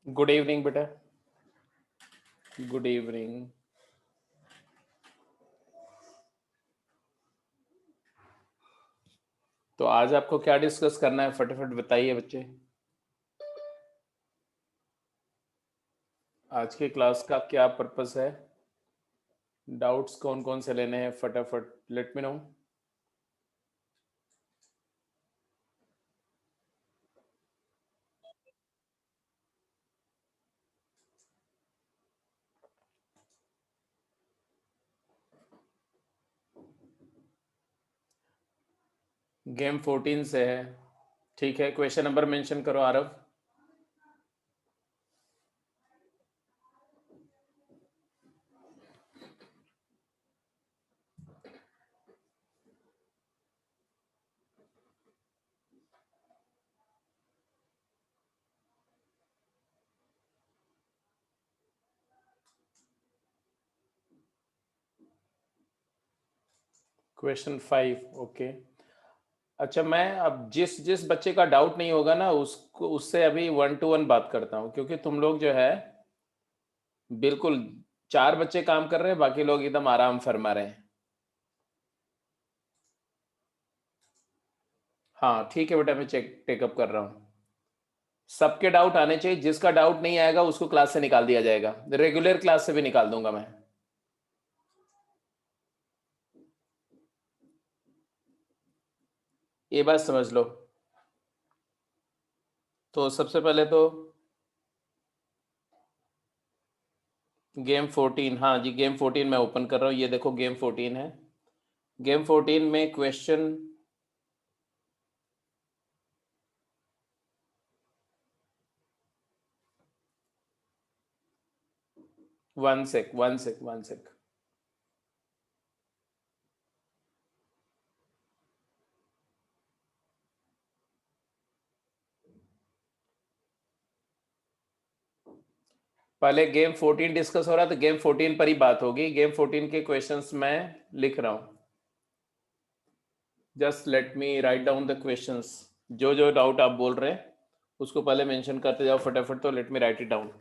Good evening बेटा। Good evening. तो आज आपको क्या डिस्कस करना है, फटाफट बताइए बच्चे। आज के क्लास का क्या पर्पस है? डाउट्स कौन कौन से लेने हैं, फटाफट लेट मी नो। गेम 14 से है, ठीक है। क्वेश्चन नंबर मेंशन करो आरव। Question 5, okay. अच्छा, मैं अब जिस जिस बच्चे का डाउट नहीं होगा ना, उसको उससे अभी 1 to 1 बात करता हूँ, क्योंकि तुम लोग जो है बिल्कुल 4 बच्चे काम कर रहे हैं, बाकी लोग एकदम आराम फरमा रहे हैं। हाँ ठीक है बेटा, मैं चेक टेकअप कर रहा हूँ। सबके डाउट आने चाहिए, जिसका डाउट नहीं आएगा उसको क्लास से निकाल दिया जाएगा, रेगुलर क्लास से भी निकाल दूंगा मैं। ये बात समझ लो। तो सबसे पहले तो गेम 14, हाँ जी गेम 14 मैं ओपन कर रहा हूँ। ये देखो गेम 14 है। गेम 14 में क्वेश्चन 1 सेक। पहले गेम 14 डिस्कस हो रहा, तो गेम 14 पर ही बात होगी। गेम 14 के क्वेश्चंस मैं लिख रहा हूँ। Just let me write down the questions. जो जो डाउट आप बोल रहे हैं उसको पहले मेंशन करते जाओ फटाफट। तो let me right it down.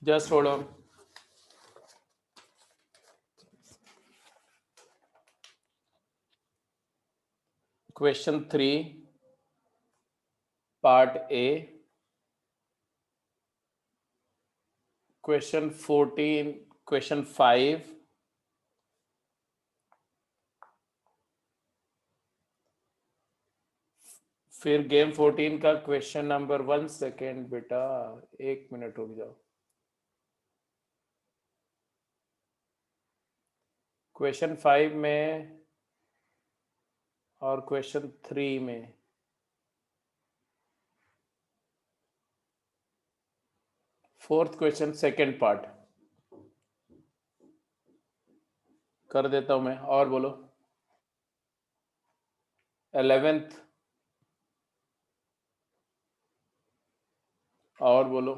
Just hold on. Question 3 part A, question 14, question 5, फिर गेम 14 का क्वेश्चन नंबर 1 सेकेंड बेटा, 1 मिनट रुक जाओ। क्वेश्चन 5 में और क्वेश्चन 3 में फोर्थ क्वेश्चन सेकेंड पार्ट कर देता हूं मैं। और बोलो। 11th और बोलो।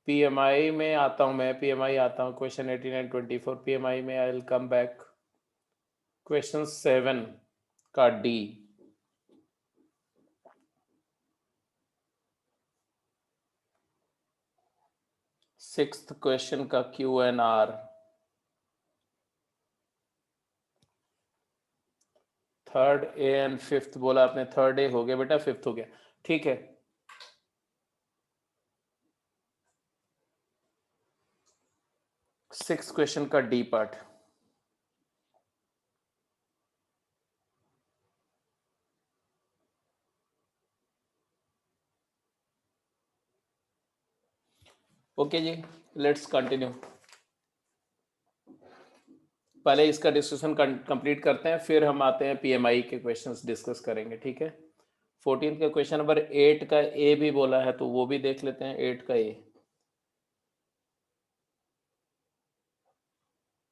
पीएमआई में आता हूं मैं, पीएमआई आता हूं। क्वेश्चन 18 एंड 24 पीएमआई में I will come back. Question 7 का डी, 6th क्वेश्चन का Q N R, third A and fifth बोला आपने। थर्ड ए हो गया बेटा, फिफ्थ हो गया, ठीक है। 6th क्वेश्चन का डी पार्ट। ओके जी, लेट्स कंटिन्यू। पहले इसका डिस्कशन कंप्लीट करते हैं, फिर हम आते हैं पीएमआई के क्वेश्चंस डिस्कस करेंगे, ठीक है। 14 का क्वेश्चन नंबर 8 का ए भी बोला है, तो वो भी देख लेते हैं। 8 का ए,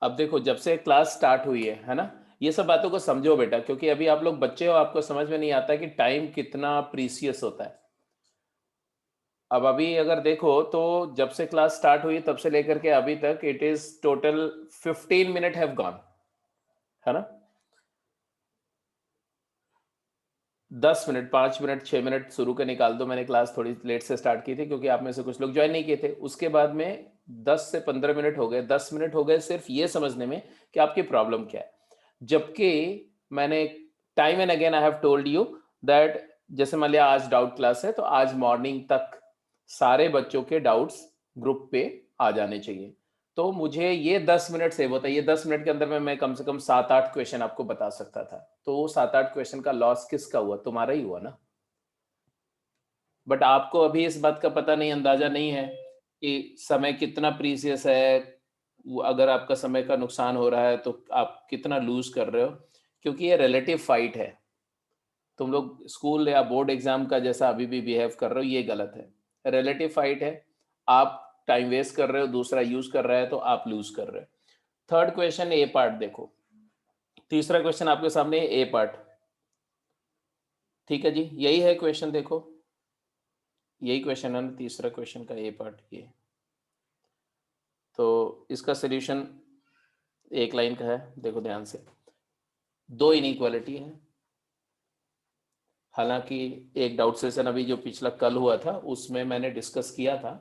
अब देखो जब से क्लास स्टार्ट हुई है ना, ये सब बातों को समझो बेटा, क्योंकि अभी आप लोग बच्चे हो, आपको समझ में नहीं आता कि टाइम कितना प्रीसियस होता है। अब अभी अगर देखो तो जब से क्लास स्टार्ट हुई तब से लेकर के अभी तक it is total 15 minute have gone, है ना? 10 मिनट, 5 मिनट, 6 मिनट शुरू के निकाल दो। मैंने क्लास थोड़ी लेट से स्टार्ट की थी क्योंकि आप में से कुछ लोग ज्वाइन नहीं किए थे। उसके बाद में 10 से 15 मिनट हो गए, 10 मिनट हो गए सिर्फ ये समझने में कि आपकी प्रॉब्लम क्या है। जबकि मैंने time and again I have told you that जैसे मान लिया आज डाउट क्लास है तो आज मॉर्निंग तक सारे बच्चों के डाउट्स ग्रुप पे आ जाने चाहिए। तो मुझे ये 10 मिनट सेव होता है। ये 10 मिनट के अंदर में मैं कम से कम 7-8 क्वेश्चन आपको बता सकता था। तो वो 7-8 क्वेश्चन का लॉस किसका हुआ? तुम्हारा ही हुआ ना। बट आपको अभी इस बात का पता नहीं, अंदाजा नहीं है कि समय कितना प्रीसियस है। अगर आपका समय का नुकसान हो रहा है तो आप कितना लूज कर रहे हो, क्योंकि ये रिलेटिव फाइट है। तुम लोग स्कूल या बोर्ड एग्जाम का जैसा अभी भी बिहेव कर रहे हो, ये गलत है। रिलेटिव फाइट है। आप टाइम वेस्ट कर रहे हो, दूसरा यूज कर रहा है तो आप लूज कर रहे हो। थर्ड क्वेश्चन ए पार्ट देखो। तीसरा क्वेश्चन आपके सामने ए पार्ट। ठीक है जी, यही है क्वेश्चन। देखो यही क्वेश्चन है ना, तीसरा क्वेश्चन का ए पार्ट ये। तो इसका सलूशन एक लाइन का है, देखो ध्यान से। दो इनइक्वालिटी है। हालांकि एक डाउट सेशन अभी जो पिछला कल हुआ था उसमें मैंने डिस्कस किया था,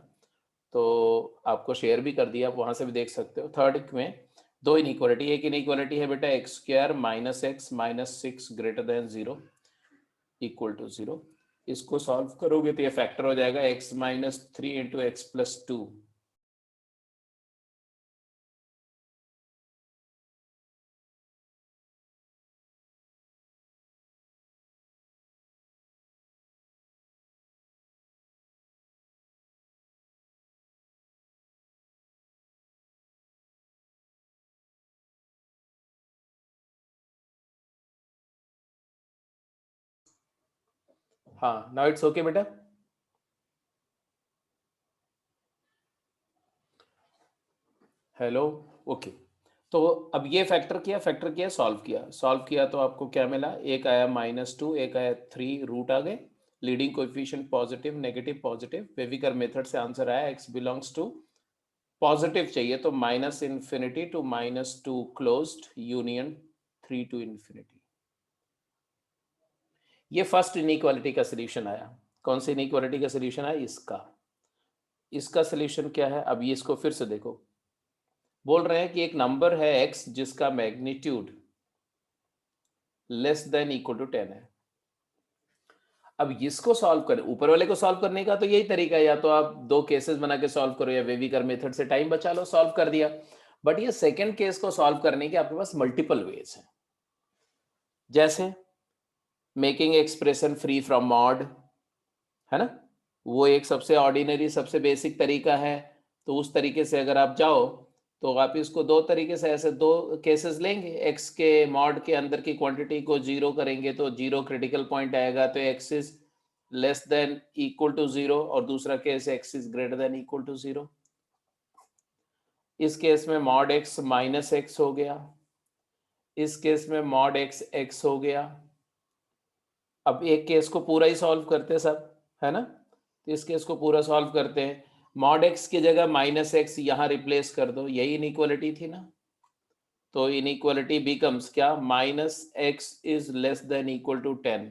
तो आपको शेयर भी कर दिया, आप वहां से भी देख सकते हो। थर्ड में दो इनइक्वालिटी, एक इनइक्वालिटी है बेटा x square minus x minus 6 greater than 0 equal to 0। इसको सॉल्व करोगे तो ये फैक्टर हो जाएगा x minus 3 into x plus 2। हाँ, नाउ इट्स ओके बेटा। Hello, okay. तो अब ये फैक्टर किया, सॉल्व किया तो आपको क्या मिला? एक आया -2, एक आया 3, रूट आ गए, leading coefficient positive negative positive. Wavy curve method से आंसर आया x बिलोंग्स टू पॉजिटिव चाहिए तो -∞ to -2 closed union 3 to infinity. ये फर्स्ट इनइक्वालिटी का सॉल्यूशन आया। कौन सी इनइक्वालिटी का सॉल्यूशन आया? इसका सॉल्यूशन क्या है? अब ये इसको फिर से देखो। बोल रहे हैं कि एक नंबर है x जिसका magnitude less than equal to 10 है। अब इसको सॉल्व कर, ऊपर वाले को सॉल्व करने का तो यही तरीका है, या तो आप दो केसेस बना के सॉल्व करो या वेविकर मेथड से टाइम बचा लो, सॉल्व कर दिया। बट ये सेकंड केस को सॉल्व करने के आपके पास मल्टीपल वेज हैं। जैसे making expression free from mod, है ना, वो एक सबसे ऑर्डिनरी सबसे बेसिक तरीका है। तो उस तरीके से अगर आप जाओ तो आप इसको दो तरीके से, ऐसे दो केसेस लेंगे। एक्स के मॉड के अंदर की क्वांटिटी को जीरो करेंगे तो जीरो क्रिटिकल पॉइंट आएगा, तो x is less than equal to zero, और दूसरा case x is greater than equal to zero. इस केस में मॉड एक्स माइनस एक्स हो गया, इस केस में मॉड एक्स एक्स हो गया। अब एक केस को पूरा ही सॉल्व करते सब, है ना, तो इस केस को पूरा सॉल्व करते हैं। मॉड एक्स की जगह माइनस एक्स यहां रिप्लेस कर दो, यही इनइक्वालिटी थी ना। तो इनइक्वालिटी बिकम्स क्या? Minus x is less than equal to 10,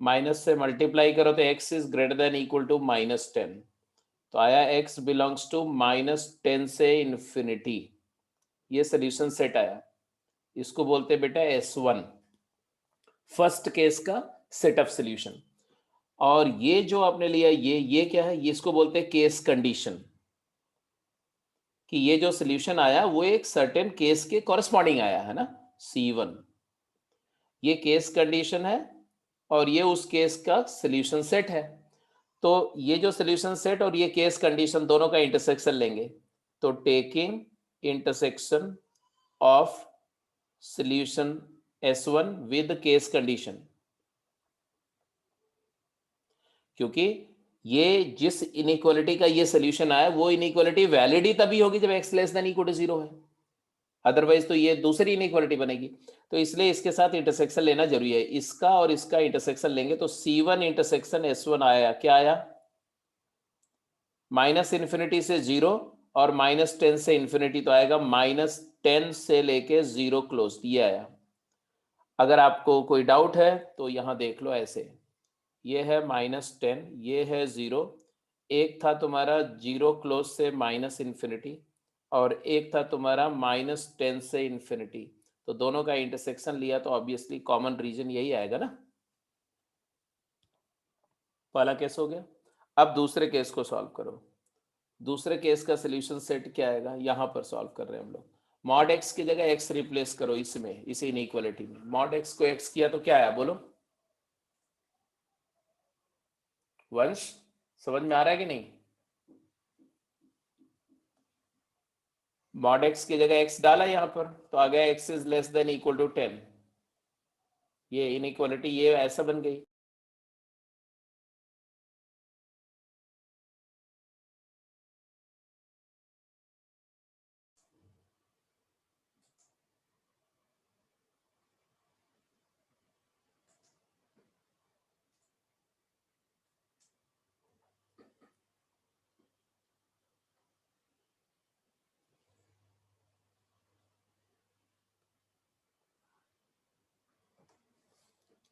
minus से मल्टीप्लाई करो तो x is greater than equal to -10। तो आया x बिलोंग्स टू -10 से इन्फिनिटी। ये सोल्यूशन सेट आया। इसको बोलते हैं बेटा S1, फर्स्ट केस का सेट ऑफ सोल्यूशन। और ये जो आपने लिया ये क्या है? ये इसको बोलते हैं केस कंडीशन, कि ये जो सोल्यूशन आया वो एक सर्टेन केस के कॉरेस्पॉन्डिंग आया है ना, C1। ये केस कंडीशन है और ये उस केस का सोल्यूशन सेट है। तो ये जो सोल्यूशन सेट और ये केस कंडीशन दोनों का इंटरसेक्शन लेंगे, तो taking intersection of solution S1 with case condition, क्योंकि ये जिस इनइक्वालिटी का ये सोल्यूशन आया वो इनइक्वालिटी वैलिड ही तभी होगी जब x less than equal to 0 है, अदरवाइज तो ये दूसरी इनइक्वालिटी बनेगी। तो इसलिए इसके साथ इंटरसेक्शन लेना जरूरी है। इसका और इसका इंटरसेक्शन लेंगे तो C1 इंटरसेक्शन S1 आया, क्या आया? माइनस इन्फिनिटी से 0 और -10 से इन्फिनिटी, तो आएगा -10 से लेके 0 क्लोज, ये आया। अगर आपको कोई डाउट है तो यहाँ देख लो ऐसे, ये है -10, ये है 0, एक था तुम्हारा 0 क्लोज से माइनस इन्फिनिटी और एक था तुम्हारा -10 से इन्फिनिटी, तो दोनों का इंटरसेक्शन लिया तो ऑब्वियसली कॉमन रीजन यही आएगा ना। पहला केस हो गया। अब दूसरे केस को सॉल्व करो। दूसरे केस का सोल्यूशन सेट क्या आएगा, यहां पर सॉल्व कर रहे हैं हम लोग। मॉड एक्स की जगह एक्स रिप्लेस करो इसमें, इसी इनइक्वालिटी में। मॉड एक्स को एक्स किया तो क्या आया बोलो वंश, समझ में आ रहा है कि नहीं? मॉड एक्स की जगह एक्स डाला यहां पर, तो आ गया x is less than equal to 10। ये इनइक्वालिटी ये ऐसा बन गई।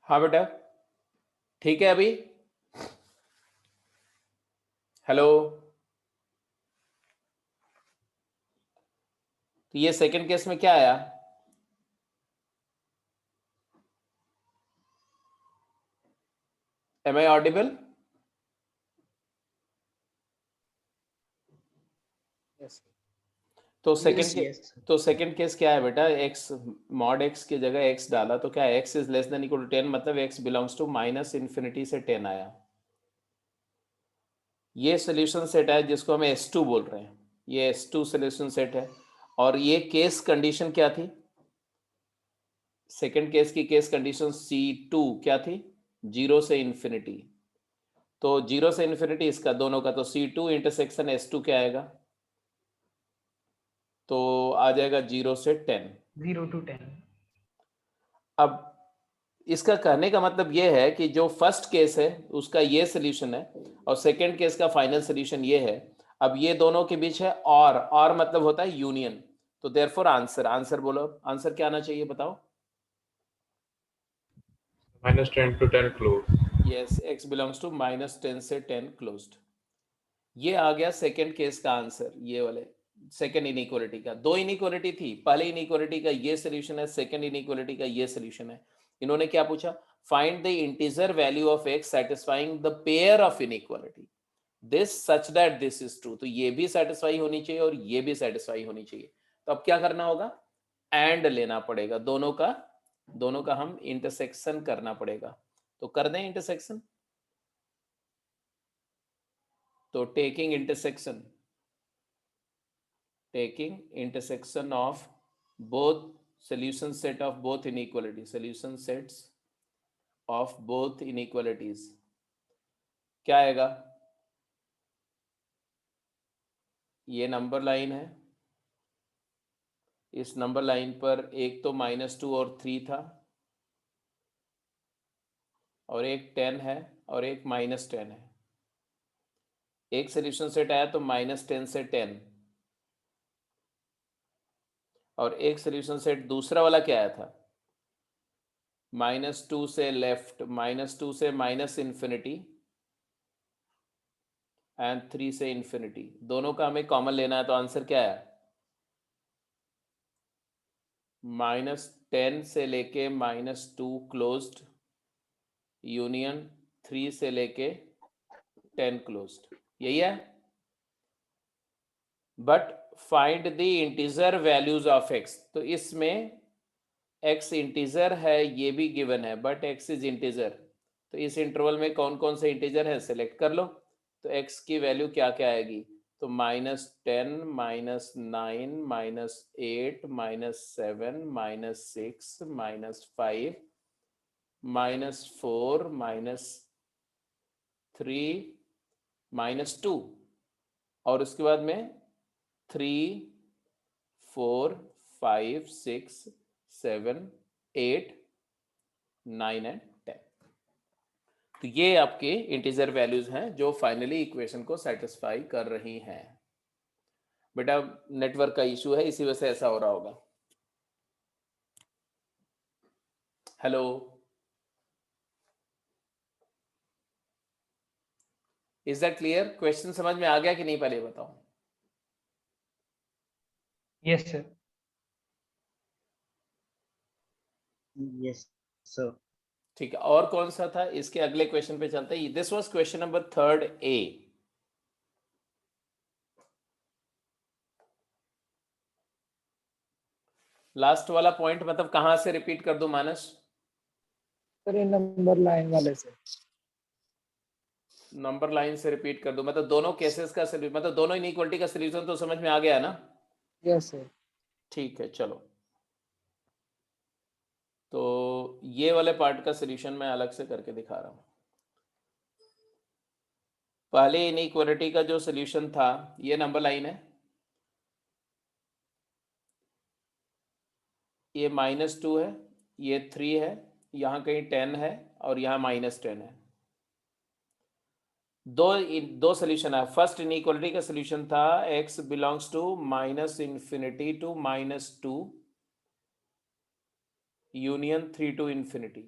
हाँ बेटा, ठीक है अभी। हेलो, तो ये सेकंड केस में क्या आया? Am I audible? Yes. तो Yes, सेकंड के yes. तो सेकंड केस क्या है बेटा? एक्स, मॉड एक्स की जगह एक्स डाला तो क्या है, x is less than equal to 10, मतलब x belongs to minus infinity से 10 आया। ये सोल्यूशन सेट है जिसको हम S2 बोल रहे हैं, ये S2 सोल्यूशन सेट है। और ये केस कंडीशन क्या थी? सेकंड केस की केस कंडीशन C2 क्या थी? 0 से इन्फिनिटी। तो 0 से इन्फिनिटी इसका दोनों का, तो C2 इंटरसेक्शन S2 क्या आएगा? तो आ जाएगा 0 से 10। 0 to 10. अब इसका कहने का मतलब ये है कि जो फर्स्ट केस है उसका ये सोल्यूशन है और सेकंड केस का फाइनल सोल्यूशन ये है। अब ये दोनों के बीच है और मतलब होता है यूनियन। तो देयरफॉर आंसर बोलो, आंसर क्या आना चाहिए बताओ? -10 to 10 close. Yes, x belongs to -10 से 10 क्लोज्ड। ये आ गया सेकंड केस का आंसर, ये वाले सेकंड इनइक्वालिटी का। दो इनइक्वालिटी थी, पहले इनइक्वालिटी का ये सोल्यूशन है, सेकंड इनइक्वालिटी का ये सोल्यूशन है। इन्होंने क्या पूछा? Find the integer value of x satisfying the pair of inequality this such that this is true. तो ये भी सेटिस्फाई होनी चाहिए और ये भी सेटिस्फाई होनी चाहिए। तो अब क्या करना होगा? एंड लेना पड़ेगा दोनों का हम इंटरसेक्शन करना पड़ेगा। तो कर दें इंटरसेक्शन। तो taking intersection of both solution set of both inequalities, solution sets of both inequalities, क्या आएगा? ये नंबर लाइन है, इस नंबर लाइन पर एक तो -2 और 3 था और एक 10 है और एक -10 है। एक सोल्यूशन सेट आया तो -10 से 10, और एक सोल्यूशन सेट दूसरा वाला क्या आया था? -2 से लेफ्ट, -2 से माइनस इन्फिनिटी एंड 3 से इन्फिनिटी। दोनों का हमें कॉमन लेना है, तो आंसर क्या है? -10 से लेके -2 क्लोज्ड यूनियन 3 से लेके 10 क्लोज्ड, यही है। But find the integer values of x। तो इसमें x इंटीजर है, ये भी गिवन है, बट x इज इंटीजर। तो इस इंटरवल में कौन कौन से इंटीजर है सेलेक्ट कर लो। तो x की वैल्यू क्या क्या आएगी? तो -10, -9, -8, -7, -6, -5, -4, -3, -2, और उसके बाद में 3, 4, 5, 6, 7, 8, 9 एंड 10। तो ये आपके इंटीजर वैल्यूज हैं जो फाइनली इक्वेशन को सेटिस्फाई कर रही हैं। बेटा नेटवर्क का इशू है, इसी वजह से ऐसा हो रहा होगा। Hello, is that clear? Question समझ में आ गया कि नहीं, पहले बताओ। Yes, sir. Yes, sir. ठीक है, और कौन सा था? इसके अगले क्वेश्चन पे चलते हैं। This was question number 3 A। Last वाला पॉइंट मतलब कहां से रिपीट कर दूं मानस? सर ये नंबर लाइन वाले से। नंबर लाइन से रिपीट कर दूं मतलब दोनों केसेस का मतलब दोनों इनइक्वालिटी का सॉल्यूशन तो समझ में आ गया ना? Yes sir. ठीक है, चलो। तो ये वाले पार्ट का सॉल्यूशन मैं अलग से करके दिखा रहा हूं। पहले इनइक्वालिटी का जो सॉल्यूशन था, ये नंबर लाइन है, ये -2 है, ये 3 है, यहाँ कहीं 10 है और यहाँ -10 है। दो सोल्यूशन है। फर्स्ट इनइक्वालिटी का सोल्यूशन था x belongs to -∞ to -2 union 3 to infinity,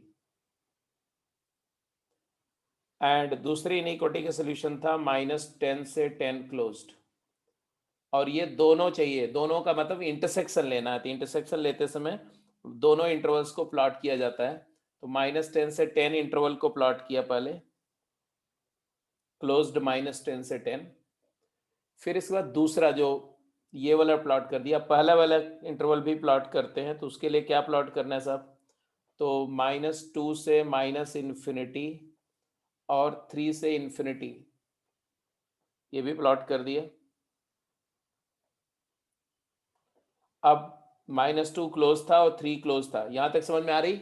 and दूसरी इनइक्वालिटी का सोल्यूशन था -10 से 10 क्लोज्ड। और ये दोनों चाहिए, दोनों का मतलब इंटरसेक्शन लेना है। तो इंटरसेक्शन लेते समय दोनों इंटरवल्स को प्लॉट किया जाता है। तो -10 से 10 इंटरवल को प्लॉट किया पहले, क्लोज्ड -10 से 10। फिर इसके बाद दूसरा जो ये वाला प्लॉट कर दिया, पहला वाला इंटरवल भी प्लॉट करते हैं। तो उसके लिए क्या प्लॉट करना है साहब? तो -2 से -∞ और 3 से इंफिनिटी, ये भी प्लॉट कर दिए। अब -2 क्लोज था और 3 क्लोज था, यहां तक समझ में आ रही?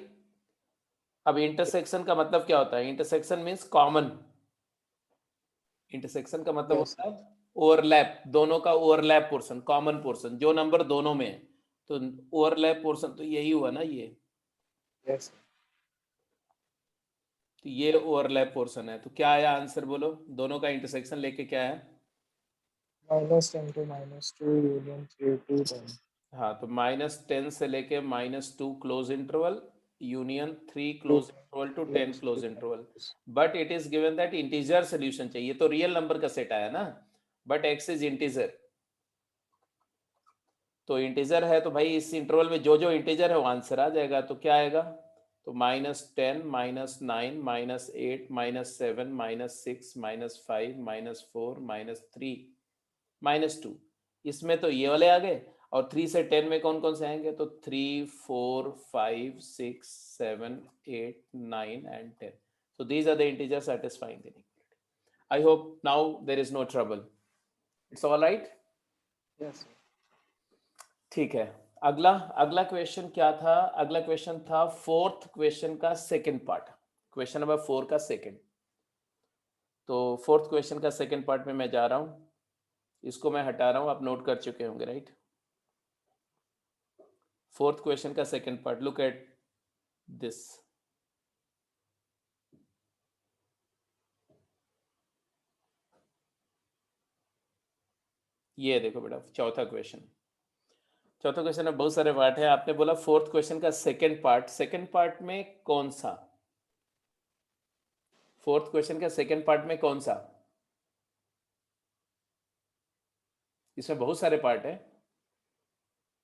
अब इंटरसेक्शन का मतलब क्या होता है? Intersection means common. इंटरसेक्शन का मतलब Yes, होता है ओवरलैप, दोनों का ओवरलैप पोर्शन, कॉमन पोर्शन, जो नंबर दोनों में है। तो ओवरलैप पोर्शन तो यही हुआ ना, ये। yes. तो ये ओवरलैप पोर्शन है। तो क्या आया आंसर बोलो? दोनों का इंटरसेक्शन लेके क्या है? -10 to -2 union 3 to 10. हाँ, तो -10 से लेके -2 close interval union 3 close interval to 10 Yes, close to interval. 10. But it is given that integer solution चाहिए। तो रियल नंबर का सेट आया ना, बट एक्स इज इंटीजर। तो इंटीजर है तो भाई इस इंटरवल में जो जो इंटीजर है वो आंसर आ जाएगा। तो क्या आएगा? तो -10, -9, -8, -7, -6, -5, -4, -3, -2। इसमें तो ये वाले आ गए। और 3 से 10 में कौन कौन से आएंगे? तो 3, 4, 5, 6, 7, 8, 9 and 10। So these are the integers satisfying the inequality. I hope now there is no trouble. It's all right? Yes, sir. ठीक है। अगला अगला क्वेश्चन क्या था? अगला क्वेश्चन था फोर्थ क्वेश्चन का सेकंड पार्ट, क्वेश्चन नंबर 4 का सेकंड। तो फोर्थ क्वेश्चन का सेकंड पार्ट में मैं जा रहा हूं, इसको मैं हटा रहा हूं, आप नोट कर चुके होंगे राइट? फोर्थ क्वेश्चन का second part, look at this. ये देखो बेटा, चौथा क्वेश्चन। चौथा क्वेश्चन में बहुत सारे पार्ट है। आपने बोला फोर्थ क्वेश्चन का सेकंड पार्ट, सेकंड पार्ट में कौन सा? फोर्थ क्वेश्चन का सेकंड पार्ट में कौन सा? इसमें बहुत सारे पार्ट है,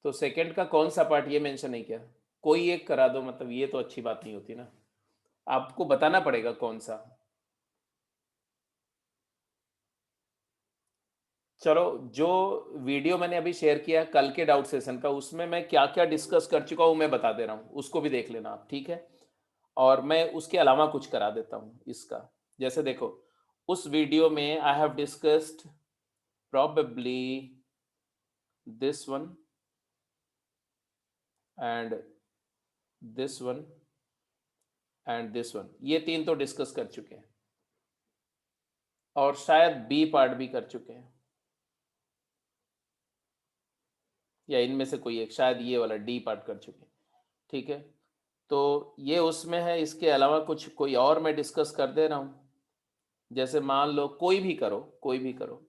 तो सेकंड का कौन सा पार्ट ये मेंशन नहीं किया। कोई एक करा दो, मतलब ये तो अच्छी बात नहीं होती ना, आपको बताना पड़ेगा कौन सा। चलो, जो वीडियो मैंने अभी शेयर किया कल के डाउट सेशन का, उसमें मैं क्या क्या डिस्कस कर चुका हूं मैं बता दे रहा हूं, उसको भी देख लेना आप, ठीक है? और मैं उसके अलावा कुछ करा देता हूं इसका। जैसे देखो, उस वीडियो में I have discussed probably this one and this one and this one, ये तीन तो डिस्कस कर चुके हैं, और शायद बी पार्ट भी कर चुके हैं, या इनमें से कोई एक, शायद ये वाला डी पार्ट कर चुके हैं, ठीक है? तो ये उसमें है, इसके अलावा कुछ कोई और मैं डिस्कस कर दे रहा हूँ। जैसे मान लो कोई भी करो,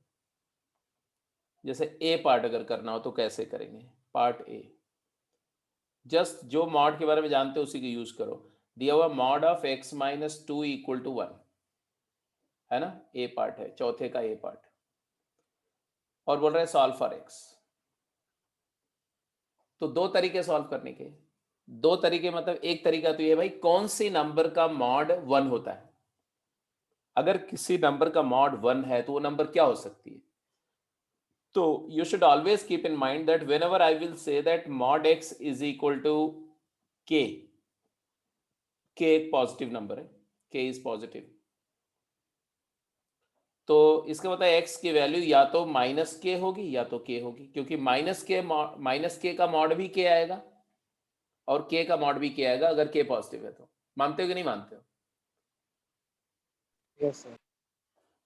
जैसे ए पार्ट अगर करना हो तो कैसे करेंगे? पार्ट ए, जस्ट जो मॉड के बारे में जानते हो उसी को यूज करो। दिया हुआ mod of x minus two equal to 1 है ना, ए पार्ट है, चौथे का ए पार्ट, और बोल रहे हैं सॉल्व फॉर x। तो दो तरीके सॉल्व करने के, दो तरीके मतलब एक तरीका तो ये भाई कौन सी नंबर का मॉड 1 होता है। अगर किसी नंबर का मॉड 1 है तो वो नंबर क्या हो सकती है? तो you should always keep in mind that whenever I will say that mod x is equal to k, k एक पॉजिटिव नंबर है, k इज पॉजिटिव, तो इसका मतलब x की वैल्यू या तो माइनस के होगी या तो k होगी, क्योंकि माइनस के का मॉड भी k आएगा और k का मॉड भी k आएगा अगर k पॉजिटिव है तो। मानते हो कि नहीं मानते हो? Yes, sir.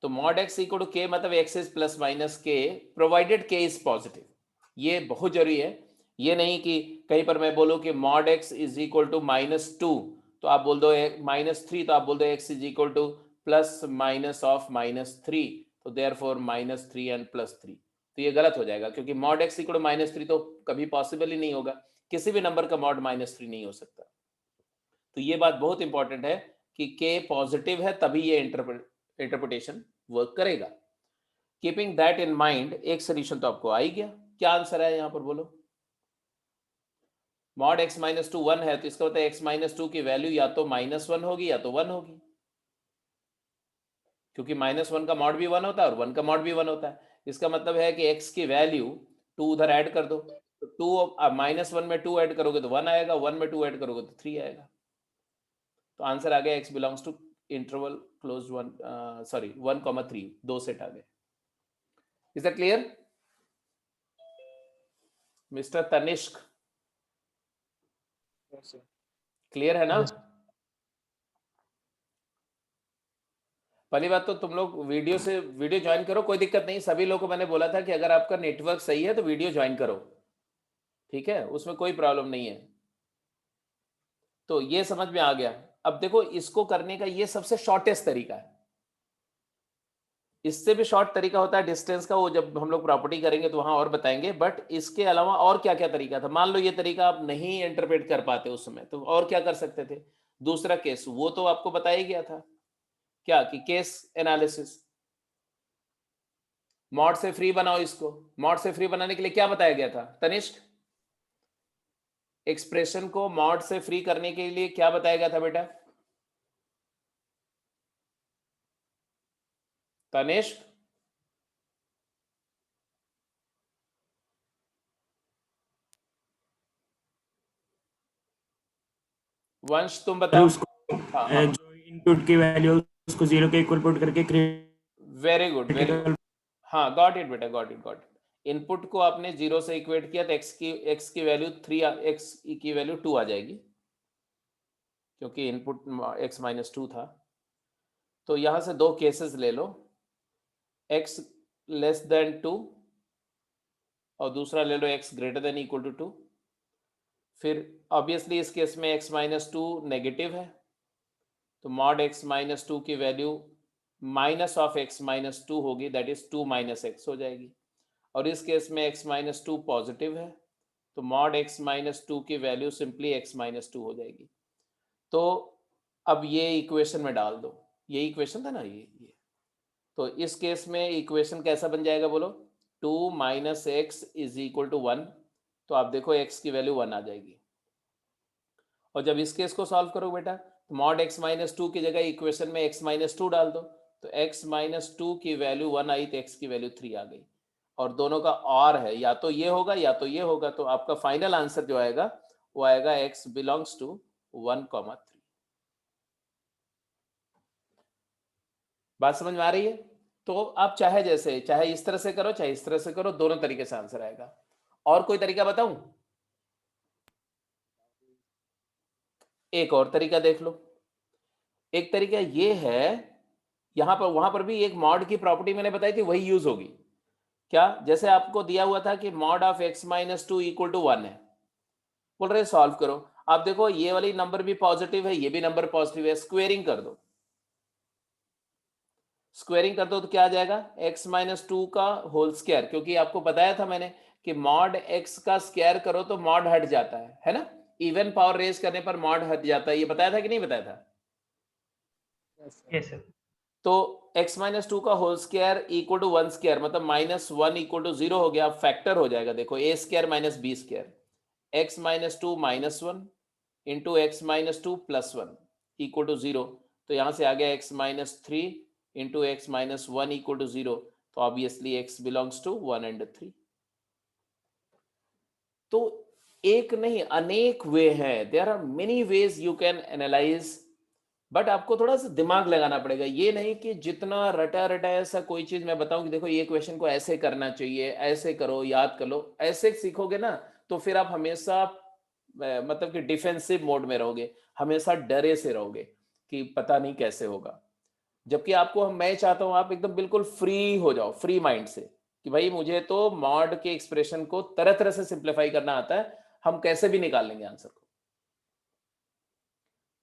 तो मॉड x इक्वल टू के मतलब x इज प्लस माइनस के प्रोवाइडेड k इज पॉजिटिव। ये बहुत जरूरी है। ये नहीं कि कहीं पर मैं बोलूं कि mod x is equal to minus two तो आप बोल दो माइनस थ्री तो आप बोल दो x is equal to plus minus of minus three, तो therefore minus three and plus three. तो ये गलत हो जाएगा, क्योंकि mod x equal to minus three तो कभी पॉसिबल ही नहीं होगा, किसी भी नंबर का मॉड माइनस थ्री नहीं हो सकता। तो ये बात बहुत इंपॉर्टेंट है कि k पॉजिटिव है तभी ये इंटरप्रिटेशन वर्क करेगा। कीपिंग दैट इन माइंड एक सोल्यूशन तो आपको आ ही गया। क्या आंसर है यहां पर बोलो? मॉड x माइनस टू 1 है तो इसका मतलब x माइनस टू की वैल्यू या तो माइनस 1 होगी या तो 1 होगी, क्योंकि माइनस 1 का मॉड भी 1 होता है और 1 का मॉड भी 1 होता है। इसका मतलब है कि x की वैल्यू 2 उधर ऐड कर दो, तो 2 माइनस 1 में 2 ऐड करोगे तो 1 आएगा, 1 में 2 ऐड करोगे तो 3 आएगा। तो आंसर आ गया x belongs to interval close 1,3, दो सेट आ गए। Is that clear mister Tanishk? Yes, sir. Clear है ना? Yes. पहली बात तो तुम लोग वीडियो ज्वाइन करो, कोई दिक्कत नहीं। सभी लोगों को मैंने बोला था कि अगर आपका नेटवर्क सही है तो वीडियो ज्वाइन करो, ठीक है, उसमें कोई प्रॉब्लम नहीं है। तो ये समझ में आ गया। अब देखो इसको करने का ये सबसे शॉर्टेस्ट तरीका है। इससे भी शॉर्ट तरीका होता है डिस्टेंस का, वो जब हम लोग प्रॉपर्टी करेंगे तो वहां और बताएंगे। बट इसके अलावा और क्या क्या तरीका था? मान लो ये तरीका आप नहीं इंटरप्रेट कर पाते उस समय, तो और क्या कर सकते थे? दूसरा केस, वो तो आपको बताया गया था क्या, कि केस एनालिसिस। मॉड से फ्री बनाओ इसको। मॉड से फ्री बनाने के लिए क्या बताया गया था तनिष्क? एक्सप्रेशन को मॉड से फ्री करने के लिए क्या बताया गया था बेटा तनिष्क? वंश तुम बताओ। उसको हाँ, जो इनपुट की वैल्यू उसको जीरो के इक्वल पुट करके वेरी गुड वेरी गुड। हाँ, गॉट इट बेटा, गॉट इट। इनपुट को आपने जीरो से इक्वेट किया तो x की वैल्यू 3, x की वैल्यू 2 आ जाएगी, क्योंकि इनपुट x माइनस 2 था। तो यहां से दो केसेस ले लो, x लेस देन 2 और दूसरा ले लो x greater than equal to 2। फिर ऑब्वियसली इस केस में x माइनस 2 नेगेटिव है, तो मॉड x माइनस 2 की value minus of x minus 2 होगी, दैट इज 2 माइनस x हो जाएगी। और इस केस में x माइनस 2 पॉजिटिव है, तो मॉड x माइनस 2 की वैल्यू सिंपली x माइनस 2 हो जाएगी। तो अब ये इक्वेशन में डाल दो, ये इक्वेशन था ना ये। तो इस केस में इक्वेशन कैसा बन जाएगा बोलो? 2 minus x is equal to 1। तो आप देखो x की वैल्यू 1 आ जाएगी। और जब इस केस को सॉल्व करो बेटा, तो मॉड x माइनस 2 की जगह इक्वेशन में x माइनस 2 डाल दो, तो x माइनस 2 की वैल्यू 1 आई तो x की वैल्यू 3 आ गई। और दोनों का और है, या तो ये होगा या तो ये होगा, तो आपका फाइनल आंसर जो आएगा वो आएगा x बिलोंग्स टू 1,3। बात समझ में आ रही है? तो आप चाहे इस तरह से करो चाहे इस तरह से करो, दोनों तरीके से आंसर आएगा। और कोई तरीका बताऊं? एक और तरीका देख लो। एक तरीका ये है, यहां पर वहां पर भी एक मॉड की प्रॉपर्टी मैंने बताई थी, वही यूज होगी। क्या? जैसे आपको दिया हुआ था कि mod of x minus 2 equal to 1 है, बोल रहे सॉल्व करो। अब देखो ये वाली नंबर भी पॉजिटिव है, ये भी नंबर पॉजिटिव है, स्क्वेयरिंग कर दो। स्क्वेयरिंग कर दो तो क्या आ जाएगा, x माइनस 2 का होल स्क्वायर, क्योंकि आपको बताया था मैंने कि मॉड x का स्क्वायर करो तो मॉड हट जाता है ना, इवन पावर रेज करने पर मॉड हट जाता है, ये बताया था कि नहीं बताया था? Yes, sir. तो x माइनस 2 का whole square equal to 1 square, मतलब माइनस 1 इक्वल टू 0 हो गया, फैक्टर हो जाएगा। देखो a square minus b square, x minus 2 minus 1 into x minus 2 plus 1 equal to 0। तो यहां से आ गया x minus 3 into x minus 1 equal to 0। तो obviously x belongs to 1 and 3। तो एक नहीं अनेक वे हैं, there are many ways you can analyse, but आपको थोड़ा सा दिमाग लगाना पड़ेगा। ये नहीं कि जितना रटा रटा ऐसा कोई चीज मैं बताऊं कि देखो ये क्वेश्चन को ऐसे करना चाहिए, ऐसे करो, याद कर लो, ऐसे सीखोगे ना तो फिर आप हमेशा मतलब कि डिफेंसिव मोड में रहोगे, हमेशा डरे से रहोगे कि पता नहीं कैसे होगा। जबकि आपको मैं चाहता हूं आप एकदम बिल्कुल फ्री हो जाओ, फ्री माइंड से, कि भाई मुझे तो मॉड के एक्सप्रेशन को तरह तरह से सिंप्लीफाई करना आता है, हम कैसे भी निकाल लेंगे आंसर को।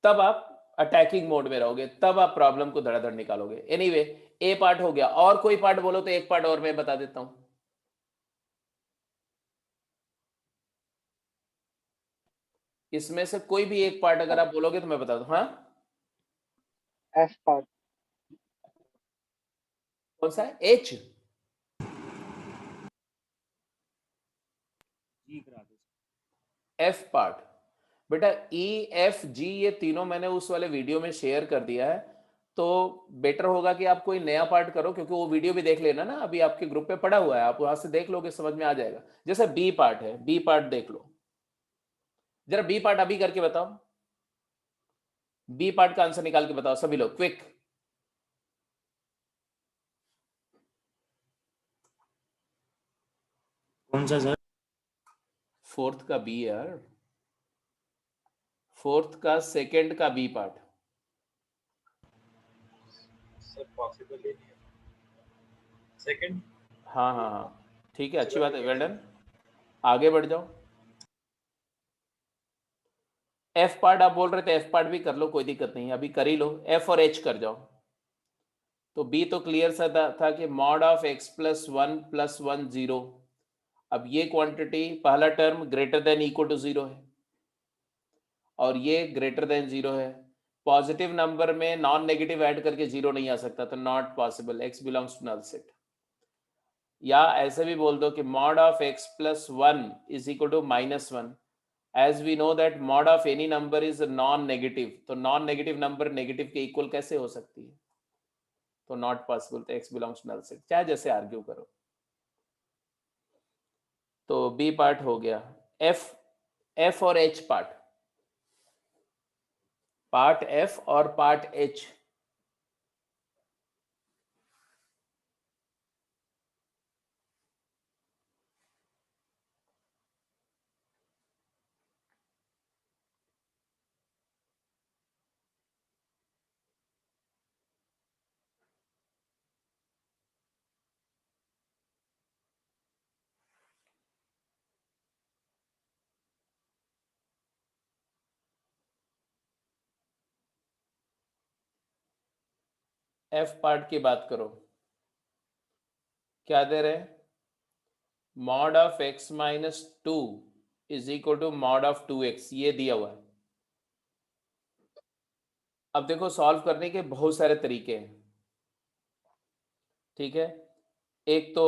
तब आप अटैकिंग मोड में रहोगे, तब आप प्रॉब्लम को धड़ाधड़ निकालोगे। एनीवे, ए पार्ट हो गया, और कोई पार्ट बोलो तो एक पार्ट और मैं बता देता हूं। इसमें से कोई भी एक पार्ट अगर आप बोलोगे तो मैं बता दूं। हाँ, F part. कौन सा है? एच? जी करा दो। एफ पार्ट बेटा, ई एफ जी ये तीनों मैंने उस वाले वीडियो में शेयर कर दिया है, तो बेटर होगा कि आप कोई नया पार्ट करो, क्योंकि वो वीडियो भी देख लेना ना, अभी आपके ग्रुप पे पड़ा हुआ है, आप वहां से देख लोगे, समझ में आ जाएगा। जैसे बी पार्ट है, बी पार्ट देख लो जरा, बी पार्ट अभी करके बताओ, बी पार्ट का आंसर निकाल के बताओ सभी लोग, क्विक। कौन सा सर? फोर्थ का बी यार, फोर्थ का सेकंड का बी पार्ट। सर पॉसिबल ही नहीं है। सेकंड हाँ हाँ हाँ, ठीक है, अच्छी बात है, वेल डन, आगे बढ़ जाओ। एफ पार्ट आप बोल रहे थे, एफ पार्ट भी कर लो, कोई दिक्कत नहीं, अभी कर ही लो, एफ और एच कर जाओ। तो बी तो क्लियर सा था कि मॉड ऑफ एक्स प्लस 1 0। अब ये क्वांटिटी पहला term greater than equal to 0 है, और ये ग्रेटर देन 0 है। पॉजिटिव नंबर में नॉन नेगेटिव ऐड करके 0 नहीं आ सकता, तो not possible, x belongs to null set. या ऐसे भी बोल दो कि mod of x plus 1 is equal to -1। As we know that mod of any number is non negative, तो नॉन नेगेटिव नंबर नेगेटिव के इक्वल कैसे हो सकती है? तो नॉट पॉसिबल, तो x belongs to null set, चाहे जैसे आर्ग्यू करो। तो बी पार्ट हो गया। एफ और एच पार्ट, पार्ट एफ और पार्ट एच। एफ पार्ट की बात करो, क्या दे रहे हैं? Mod of x minus 2 is equal to mod of 2x, ये दिया हुआ है। अब देखो सॉल्व करने के बहुत सारे तरीके हैं, ठीक है। एक तो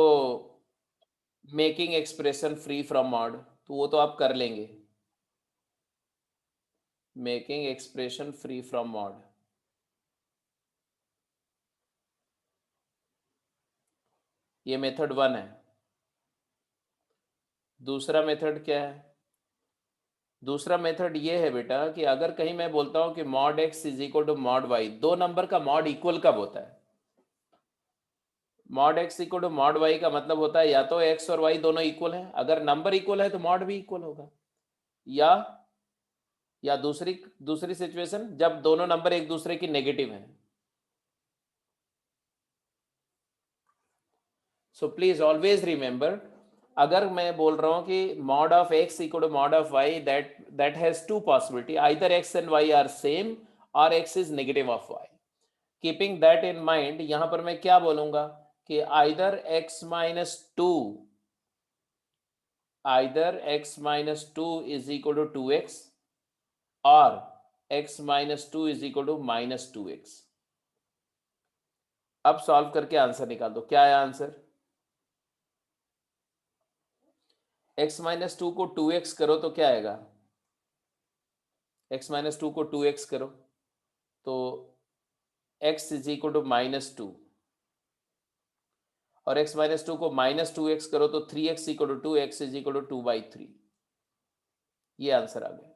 making expression free from mod, तो वो तो आप कर लेंगे, making expression free from mod. ये मेथड 1 है। दूसरा मेथड क्या है? दूसरा मेथड ये है बेटा कि अगर कहीं मैं बोलता हूं कि mod x is equal to mod y, दो नंबर का मॉड इक्वल कब होता है? Mod x equal to mod y का मतलब होता है या तो एक्स और वाई दोनों इक्वल हैं, अगर नंबर इक्वल है तो मॉड भी इक्वल होगा, या दूसरी दूसरी सिचुएशन जब दोनों नंबर एक दूसरे की नेगेटिव हैं। सो प्लीज ऑलवेज रिमेंबर, अगर मैं बोल रहा हूं कि mod of x equal to mod of y, that has two possibility, either x and y are same or x is negative of y. Keeping that in mind, यहां पर मैं क्या बोलूंगा कि either x minus 2 is equal to 2x or x minus 2 is equal to minus 2x. अब solve करके answer निकाल दो। क्या है आंसर? x माइनस 2 को 2x करो तो क्या आएगा? x माइनस 2 को 2x करो तो x is equal to minus 2, और x माइनस 2 को माइनस 2x करो तो 3x equal to 2, x is equal to 2/3। ये आंसर आ गया।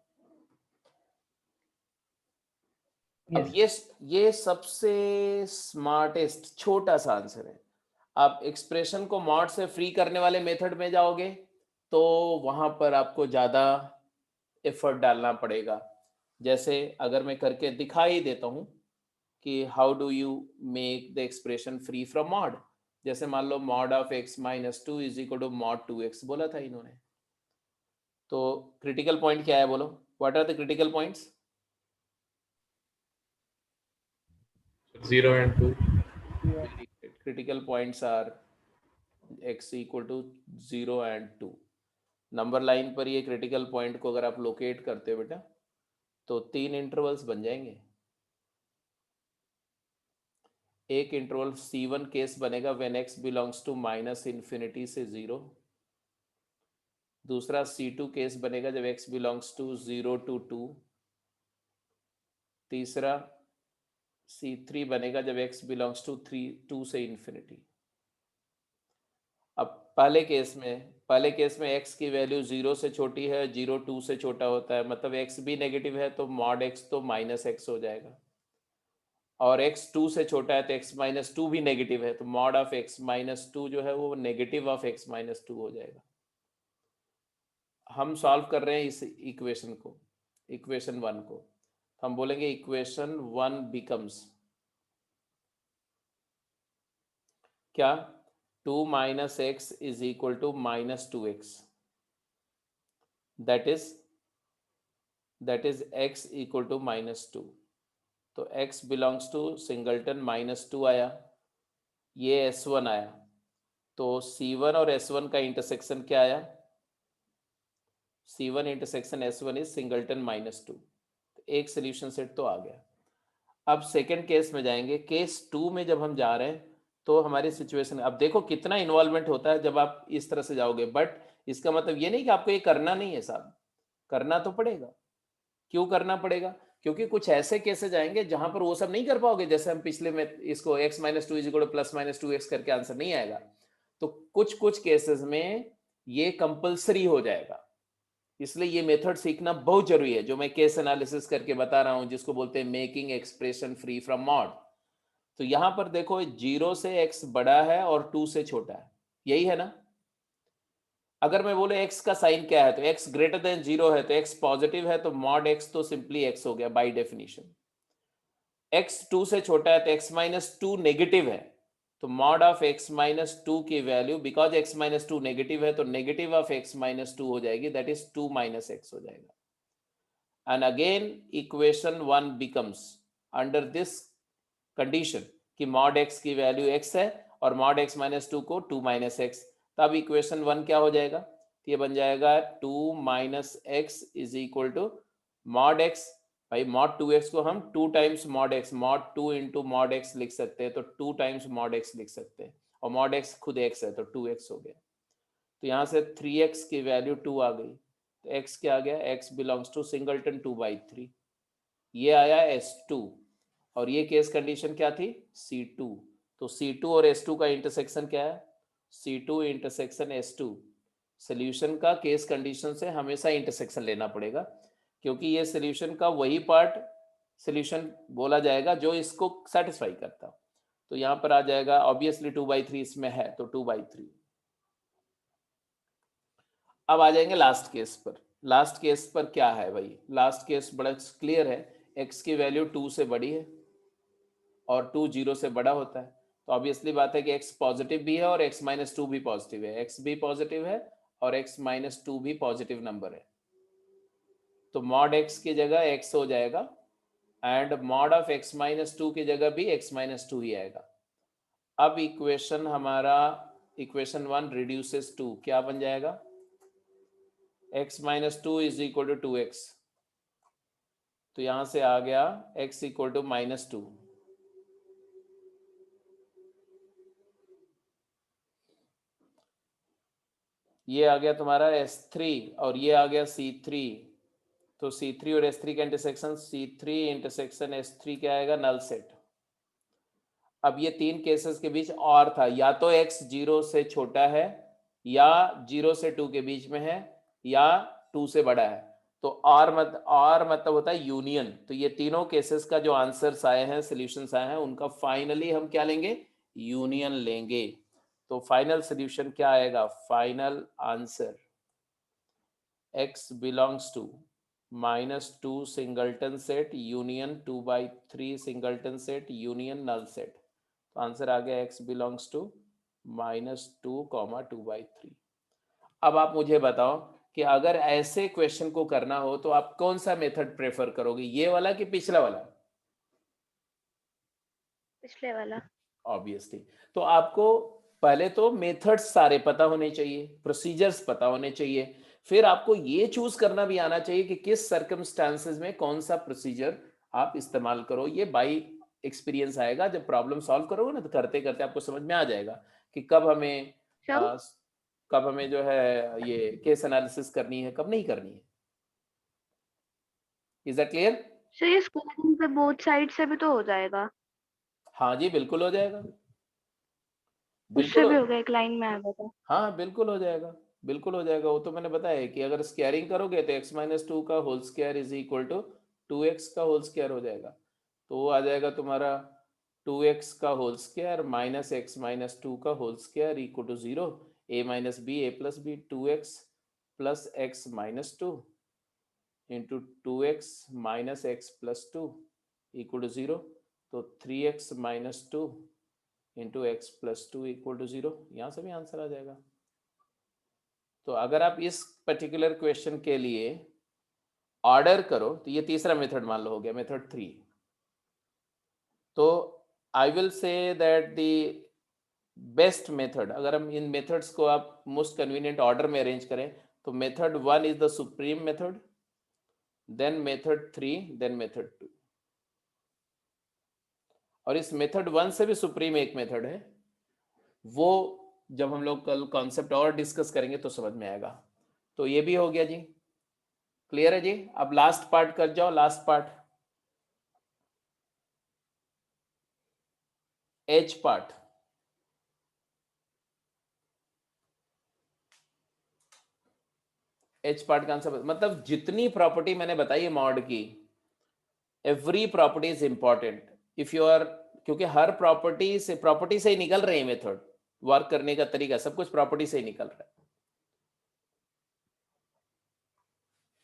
अब ये सबसे स्मार्टेस्ट छोटा सा आंसर है। आप एक्सप्रेशन को मॉड से फ्री करने वाले मेथड में जाओगे तो वहां पर आपको ज्यादा एफर्ट डालना पड़ेगा। जैसे अगर मैं करके दिखाई देता हूं कि how do you make the expression free from mod. जैसे मान लो mod of x minus 2 is equal to mod 2x बोला था इन्होंने। तो क्रिटिकल पॉइंट क्या है बोलो? What are the critical points? 0 and 2. Critical points are x equal to 0 and 2. Number line पर ये क्रिटिकल पॉइंट को अगर आप लोकेट करते हो बेटा तो 3 इंटरवल्स बन जाएंगे। एक इंटरवल C1 केस बनेगा when x belongs to minus infinity से 0। दूसरा C2 केस बनेगा जब x belongs to 0 to 2। तीसरा C3 बनेगा जब x belongs to 2 से इन्फिनिटी। अब पहले केस में x की वैल्यू 0 से छोटी है, 0 2 से छोटा होता है, मतलब x भी नेगेटिव है तो मॉड x तो माइनस x हो जाएगा। और x 2 से छोटा है तो x माइनस 2 भी नेगेटिव है तो मॉड ऑफ x माइनस 2 जो है वो नेगेटिव ऑफ x माइनस 2 हो जाएगा। हम सॉल्व कर रहे हैं इस इक्वेशन 1 को। हम बोलेंगे इक्वेशन 1 बिकम्स क्या? 2 minus x is equal to minus 2x. That is x equal to minus 2. तो x belongs to singleton minus 2 आया, ये s1 आया, तो c1 और s1 का इंटरसेक्शन क्या आया? c1 intersection s1 is singleton minus 2। एक सोल्यूशन सेट तो आ गया। अब सेकंड केस में जाएंगे। केस 2 में जब हम जा रहे हैं तो हमारी सिचुएशन, अब देखो कितना इन्वॉल्वमेंट होता है जब आप इस तरह से जाओगे। बट इसका मतलब ये नहीं कि आपको ये करना नहीं है साहब, करना तो पड़ेगा। क्यों करना पड़ेगा? क्योंकि कुछ ऐसे केसेस आएंगे जहां पर वो सब नहीं कर पाओगे। जैसे हम पिछले में इसको x minus 2 is equal to plus minus 2x करके आंसर नहीं आएगा, तो कुछ केसेस में ये कंपल्सरी हो जाएगा। इसलिए ये मेथड सीखना बहुत जरूरी है जो मैं केस एनालिसिस करके बता रहा हूं, जिसको बोलते हैं making expression free from mod. तो यहां पर देखो 0 से x बड़ा है और 2 से छोटा है, यही है ना? अगर मैं बोले x का साइन क्या है तो x ग्रेटर देन 0 है तो x पॉजिटिव है, तो मॉड x तो सिंपली x हो गया बाय डेफिनेशन। x 2 से छोटा है तो x माइनस 2 नेगेटिव है, तो मॉड ऑफ x माइनस 2 की value, because x minus 2 negative है तो नेगेटिव ऑफ x माइनस 2 हो जाएगी, दैट इज 2 माइनस x हो जाएगा। And again equation 1 becomes under this condition कि मॉड x की वैल्यू x है और मॉड x माइनस 2 को 2 माइनस x, तब इक्वेशन 1 क्या हो जाएगा? तो ये बन जाएगा 2 minus x is equal to mod x। भाई मॉड 2x को हम 2 times mod x, mod 2 into mod x लिख सकते हैं, तो 2 टाइम्स मॉड x लिख सकते हैं, और मॉड x खुद x है तो 2x हो गया। तो यहाँ से 3x की वैल्यू 2 आ गई, तो x क्या आ गया? x belongs to singleton 2/3। ये आया S2, और ये केस कंडीशन क्या थी? C2। तो C2 और S2 का इंटरसेक्शन क्या है? C2 intersection S2। सोल्यूशन का केस कंडीशन से हमेशा इंटरसेक्शन लेना पड़ेगा, क्योंकि ये सोल्यूशन का वही पार्ट सोल्यूशन बोला जाएगा जो इसको सेटिस्फाई करता। तो यहां पर आ जाएगा ऑब्वियसली 2/3 इसमें है तो 2/3। अब आ जाएंगे लास्ट केस पर। लास्ट केस पर क्या है भाई? लास्ट केस बड़ा क्लियर है, x की वैल्यू 2 से बड़ी है और 2 0 से बड़ा होता है, तो ऑब्वियसली बात है कि x पॉजिटिव भी है और x माइनस टू भी पॉजिटिव है, x भी पॉजिटिव है और x माइनस टू भी पॉजिटिव नंबर है, तो मॉड x की जगह x हो जाएगा and mod of x minus to की जगह भी x माइनस टू ही आएगा। अब इक्वेशन हमारा इक्वेशन 1 रिड्यूसेस टू क्या बन जाएगा, x minus two is equal to 2x, तो यहां से आ गया x equal to minus two. ये आ गया तुम्हारा S3 और ये आ गया C3, तो C3 और S3 का इंटरसेक्शन C3 इंटरसेक्शन S3 क्या आएगा, नल सेट। अब ये तीन केसेस के बीच और था, या तो x 0 से छोटा है या 0 से 2 के बीच में है या 2 से बड़ा है, तो और मतलब होता है यूनियन। तो ये तीनों केसेस का जो आंसर्स आए हैं, सॉल्यूशंस आए हैं, उनका फाइनली हम क्या लेंगे, यूनियन लेंगे। तो फाइनल सॉल्यूशन क्या आएगा, final answer x belongs to -2 singleton set union 2/3 singleton set union null set. तो आंसर आ गया x बिलोंग्स टू -2, 2/3। अब आप मुझे बताओ कि अगर ऐसे क्वेश्चन को करना हो तो आप कौन सा मेथड प्रेफर करोगे, ये वाला कि पिछला वाला? पिछले वाला। ऑब्वियसली। तो आपको पहले तो मेथड्स सारे पता होने चाहिए, प्रोसीजर्स पता होने चाहिए, फिर आपको ये चूज करना भी आना चाहिए कि किस सर्कमस्टांसेस में कौन सा प्रोसीजर आप इस्तेमाल करो। ये बाई एक्सपीरियंस आएगा, जब प्रॉब्लम सॉल्व करोगे ना तो करते करते आपको समझ में आ जाएगा कि कब हमें जो है ये केस एनालिसिस करनी है, कब नहीं करनी है। Is that clear? सर ये स्क्वायरिंग पे बोथ साइड से भी तो हो जाएगा? हाँ जी बिल्कुल हो जाएगा, उससे बिल्कुल भी हो गया, एक लाइन में आ गया था। हाँ बिल्कुल हो जाएगा, बिल्कुल हो जाएगा। वो तो मैंने बताया कि अगर स्क्वायरिंग करोगे तो x माइनस टू का whole square is equal to 2x का होल स्क्वायर हो जाएगा, तो वो आ जाएगा तुम्हारा 2x का whole square minus x minus two का whole square equal to 0, a minus b a plus b, 2x plus x minus two into 2x minus x plus two equal to 0, तो 3x minus two into x plus two equal to 0, यहाँ से भी answer आ जाएगा। तो अगर आप इस पर्टिकुलर क्वेश्चन के लिए ऑर्डर करो तो ये तीसरा मेथड मान लो हो गया, मेथड 3। तो I will say that the best method, अगर हम इन मेथड्स को आप मोस्ट कन्वीनियंट ऑर्डर में अरेंज करें तो method 1 is the supreme method, then method 3, then method 2। और इस मेथड 1 से भी सुप्रीम एक मेथड है, वो जब हम लोग कल कॉन्सेप्ट और डिस्कस करेंगे तो समझ में आएगा। तो ये भी हो गया जी, क्लियर है जी। अब लास्ट पार्ट कर जाओ, last part h part. H part का आंसर मतलब जितनी प्रॉपर्टी मैंने बताई है मॉड की, every property is important if you are, क्योंकि हर प्रॉपर्टी से ही निकल रहे हैं मेथड, वर्क करने का तरीका सब कुछ प्रॉपर्टी से ही निकल रहा है।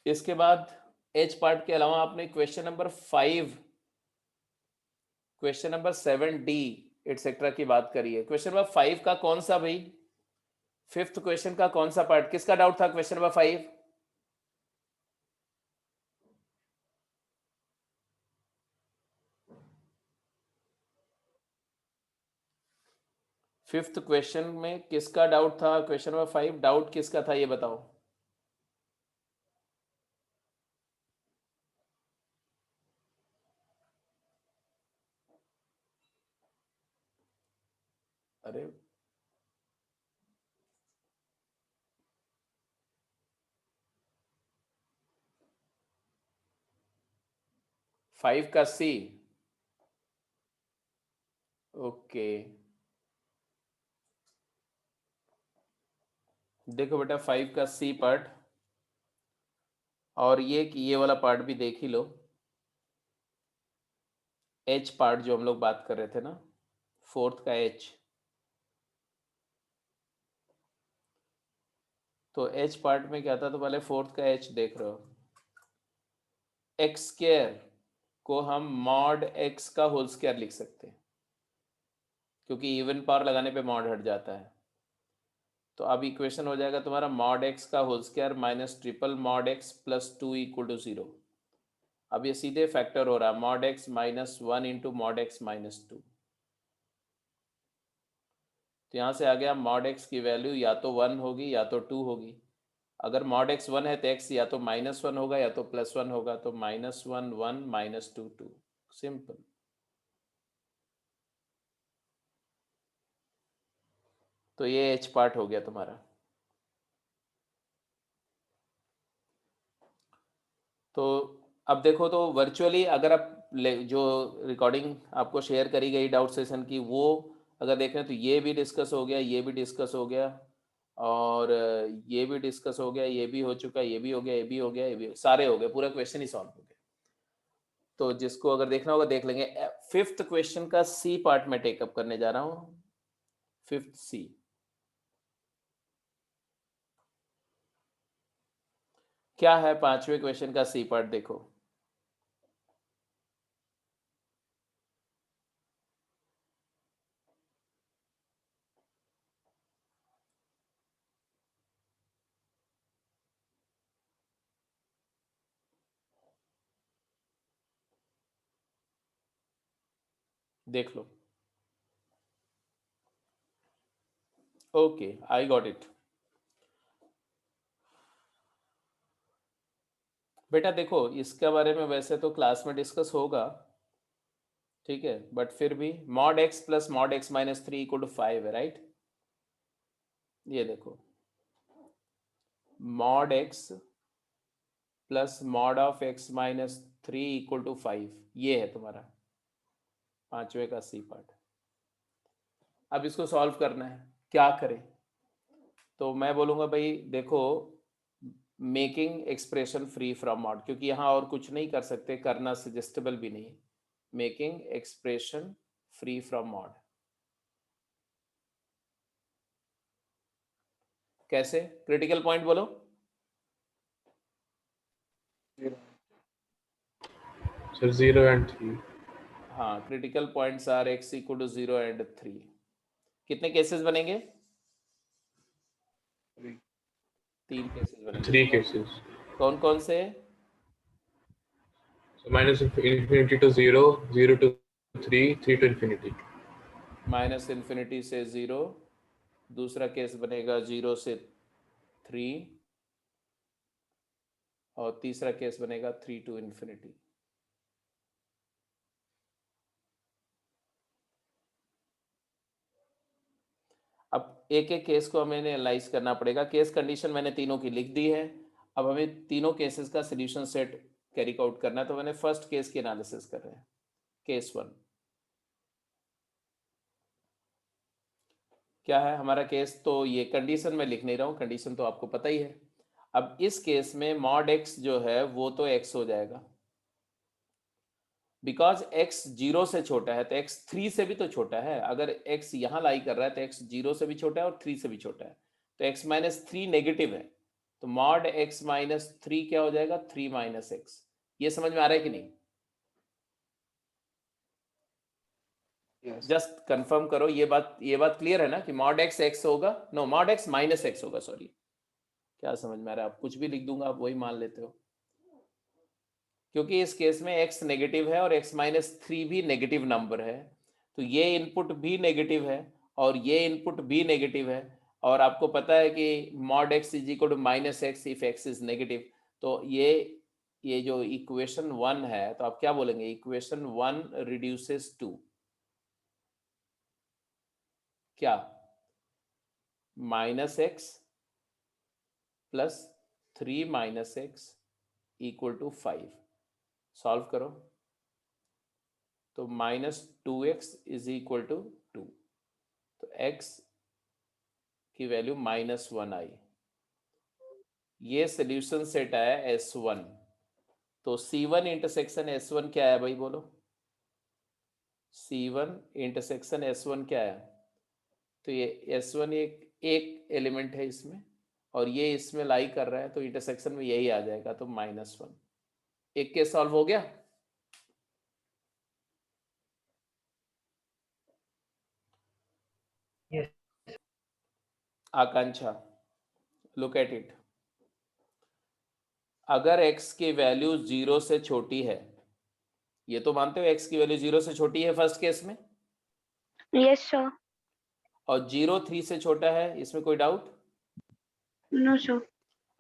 इसके बाद एच पार्ट के अलावा आपने question number 5, question number 7D etcetera की बात करी है। क्वेश्चन नंबर 5 का कौन सा भाई, फिफ्थ क्वेश्चन का कौन सा पार्ट, किसका डाउट था क्वेश्चन नंबर 5? फिफ्थ क्वेश्चन में किसका डाउट था, क्वेश्चन नंबर 5 डाउट किसका था ये बताओ। अरे 5 का सी, ओके देखो बेटा 5 का सी पार्ट, और ये वाला पार्ट भी देख ही लो, एच पार्ट जो हम लोग बात कर रहे थे ना, फोर्थ का एच। तो एच पार्ट में क्या था, तो पहले फोर्थ का एच देख रहे हो, एक्स स्क्वायर को हम मॉड एक्स का होल स्क्वायर लिख सकते हैं, क्योंकि इवन पावर लगाने पे मॉड हट जाता है। तो अब इक्वेशन हो जाएगा तुम्हारा मॉड एक्स का whole square minus triple mod x plus 2 equal to 0। अब ये सीधे फैक्टर हो रहा है, mod x minus 1 into mod x minus 2। तो यहाँ से आ गया मॉड एक्स की वैल्यू या तो 1 होगी या तो 2 होगी। अगर मॉड एक्स 1 है तो एक्स या तो -1 होगा या तो +1 होगा। तो -1 1 -2 2, सिंपल। तो ये एच पार्ट हो गया तुम्हारा। तो अब देखो, तो वर्चुअली अगर आप जो रिकॉर्डिंग आपको शेयर करी गई डाउट सेशन की, वो अगर देखें तो ये भी डिस्कस हो गया, ये भी डिस्कस हो गया, और ये भी डिस्कस हो गया, ये भी हो चुका, ये भी हो गया, ये भी हो गया, ये भी सारे हो गए, पूरा क्वेश्चन ही सॉल्व हो गया। तो जिसको अगर देखना होगा देख लेंगे। 5th क्वेश्चन का सी पार्ट में टेकअप करने जा रहा हूँ। 5th सी, क्या है 5वें क्वेश्चन का सी पार्ट, देखो। देख लो। Okay, I got it. बेटा देखो, इसके बारे में वैसे तो क्लास में डिस्कस होगा, ठीक है, बट फिर भी mod x plus mod x minus 3 equal to 5 है, राइट। ये देखो, mod x plus mod of x minus 3 equal to 5, ये है तुम्हारा 5वें का सी पार्ट। अब इसको सॉल्व करना है, क्या करें। तो मैं बोलूँगा भाई देखो, making expression free from mod, क्योंकि यहाँ और कुछ नहीं कर सकते, करना सजेस्टेबल भी नहीं। Making expression free from mod कैसे? क्रिटिकल पॉइंट बोलो। Sir, 0 and 3. हाँ, critical points are x equal to 0 and 3। कितने केसेस बनेंगे? 3 केसेस बनेंगे। 3 cases. कौन कौन से? So minus infinity to 0, 0 to 3, 3 to infinity. Minus infinity से 0, दूसरा केस बनेगा 0 से 3, और तीसरा केस बनेगा 3 टू इन्फिनिटी। अब एक एक केस को हमें एनालाइज करना पड़ेगा। केस कंडीशन मैंने तीनों की लिख दी है। अब हमें तीनों केसेस का सोल्यूशन सेट कैरी आउट करना है। तो मैंने फर्स्ट केस की एनालिसिस कर रहे हैं, केस 1। क्या है हमारा केस? तो ये कंडीशन मैं लिख नहीं रहा हूँ, कंडीशन तो आपको पता ही है। अब इस केस में मॉड एक्स जो है वो तो एक्स हो जाएगा, बिकॉज x 0 से छोटा है, तो x 3 से भी तो छोटा है। अगर x यहाँ लाई कर रहा है तो x 0 से भी छोटा है और 3 से भी छोटा है, तो x माइनस 3 नेगेटिव है। तो मॉड x माइनस 3 क्या हो जाएगा? 3 माइनस एक्स। ये समझ में आ रहा है कि नहीं? Yes. जस्ट कंफर्म करो, ये बात क्लियर है ना कि मॉड x x होगा? No, mod x minus x होगा, सॉरी। क्या समझ में आ रहा है? आप कुछ भी लिख दूंगा आप वही मान लेते हो, क्योंकि इस केस में x नेगेटिव है और x माइनस 3 भी नेगेटिव नंबर है। तो ये इनपुट भी नेगेटिव है और ये इनपुट भी नेगेटिव है। और आपको पता है कि mod x is equal to minus x if x is negative. तो ये जो इक्वेशन 1 है, तो आप क्या बोलेंगे? इक्वेशन 1 रिड्यूसेस टू क्या? Minus x plus 3 minus x equal to 5। Solve करो तो -2x इज इक्वल टू 2। तो x की वैल्यू -1 आई। ये सोल्यूशन सेट आया S1। तो C1 इंटरसेक्शन S1 क्या है भाई, बोलो? C1 इंटरसेक्शन S1 क्या है? तो ये S1 एक एलिमेंट है इसमें, और ये इसमें लाई कर रहा है, तो इंटरसेक्शन में यही आ जाएगा। तो -1। एक केस सॉल्व हो गया। आकांक्षा, लुक एट इट। अगर x की वैल्यू 0 से छोटी है, ये तो मानते हो x की वैल्यू 0 से छोटी है फर्स्ट केस में, Yes, sir. और 0 3 से छोटा है, इसमें कोई डाउट? No, sir.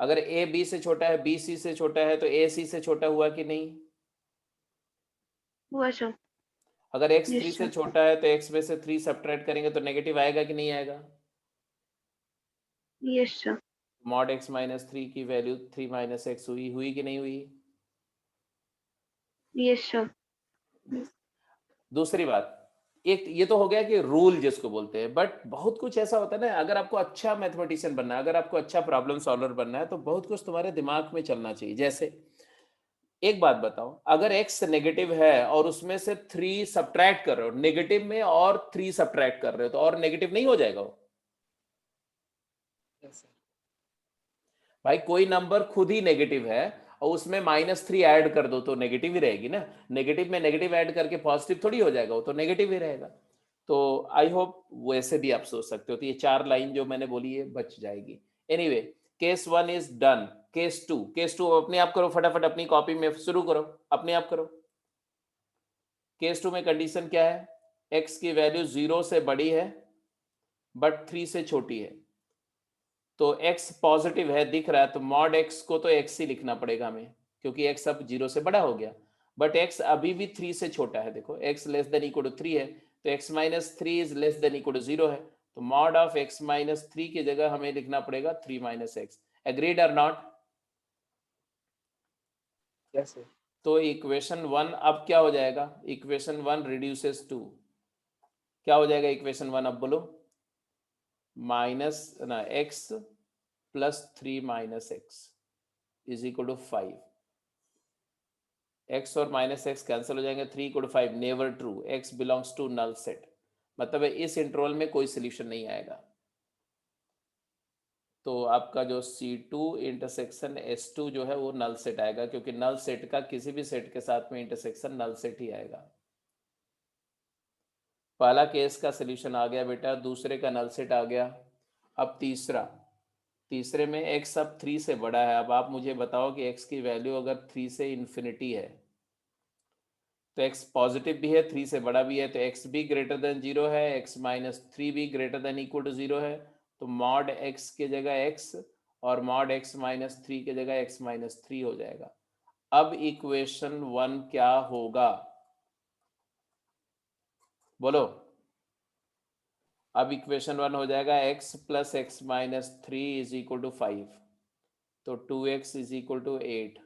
अगर a b से छोटा है, b c से छोटा है, तो a c से छोटा हुआ कि नहीं? हुआ sir. अगर x Yes, 3 से sir. छोटा है तो x में से 3 सब्ट्रैक्ट करेंगे तो नेगेटिव आएगा कि नहीं आएगा? Yes, sir. Mod x minus 3 की वैल्यू 3 माइनस एक्स हुई कि नहीं हुई? Yes, sir. दूसरी बात, एक ये तो हो गया कि रूल जिसको बोलते हैं, बट बहुत कुछ ऐसा होता है ना, अगर आपको अच्छा मैथमेटिशियन बनना है, अगर आपको अच्छा प्रॉब्लम सॉल्वर बनना है, तो बहुत कुछ तुम्हारे दिमाग में चलना चाहिए। जैसे एक बात बताओ, अगर x नेगेटिव है और उसमें से 3 सब्ट्रैक्ट कर रहे हो, नेगेटिव में और 3 सब्ट्रैक्ट कर रहे हो, तो और नेगेटिव नहीं हो जाएगा वो? Yes, sir. भाई कोई नंबर खुद ही नेगेटिव है और उसमें -3 ऐड कर दो तो नेगेटिव ही रहेगी ना। नेगेटिव में नेगेटिव ऐड करके पॉजिटिव थोड़ी हो जाएगा, वो तो नेगेटिव ही रहेगा। तो आई होप वैसे भी आप सोच सकते हो। तो ये 4 लाइन जो मैंने बोली है बच जाएगी। Anyway, case 1 is done. Case 2 अपने आप करो, फटाफट अपनी कॉपी में शुरू करो, अपने आप करो। केस 2 में कंडीशन क्या है? x की वैल्यू 0 से बड़ी है बट 3 से छोटी है। तो x पॉजिटिव है दिख रहा है, तो मॉड x को तो x ही लिखना पड़ेगा हमें, क्योंकि x अब 0 से बड़ा हो गया। बट x अभी भी 3 से छोटा है। देखो x less than equal to 3 है, तो x minus 3 is less than equal to 0 है। तो मॉड ऑफ x माइनस 3 की जगह हमें लिखना पड़ेगा 3 माइनस एक्स। एग्रीड और नॉट? Yes, sir. तो इक्वेशन 1 अब क्या हो जाएगा? इक्वेशन 1 रिड्यूसेस टू क्या हो जाएगा? इक्वेशन 1 अब बोलो, माइनस ना x plus 3 minus x is equal to 5। x और माइनस एक्स कैंसिल हो जाएंगे, 3 equal to 5 never true, x belongs to null set. मतलब इस इंटरवल में कोई सोल्यूशन नहीं आएगा। तो आपका जो C2 इंटरसेक्शन S2 जो है वो नल सेट आएगा, क्योंकि नल सेट का किसी भी सेट के साथ में इंटरसेक्शन नल सेट ही आएगा। पहला केस का सोल्यूशन आ गया बेटा, दूसरे का नल सेट आ गया। अब तीसरे में x अब 3 से बड़ा है। अब आप मुझे बताओ कि x की वैल्यू अगर 3 से इन्फिनिटी है तो x पॉजिटिव भी है, 3 से बड़ा भी है, तो x भी ग्रेटर देन 0 है, x माइनस 3 भी ग्रेटर देन इक्वल टू 0 है। तो मॉड x के जगह x और मॉड x माइनस 3 के जगह x माइनस 3 हो जाएगा। अब इक्वेशन 1 क्या होगा बोलो? अब इक्वेशन 1 हो जाएगा x plus x minus 3 is equal to 5। तो 2x is equal to 8,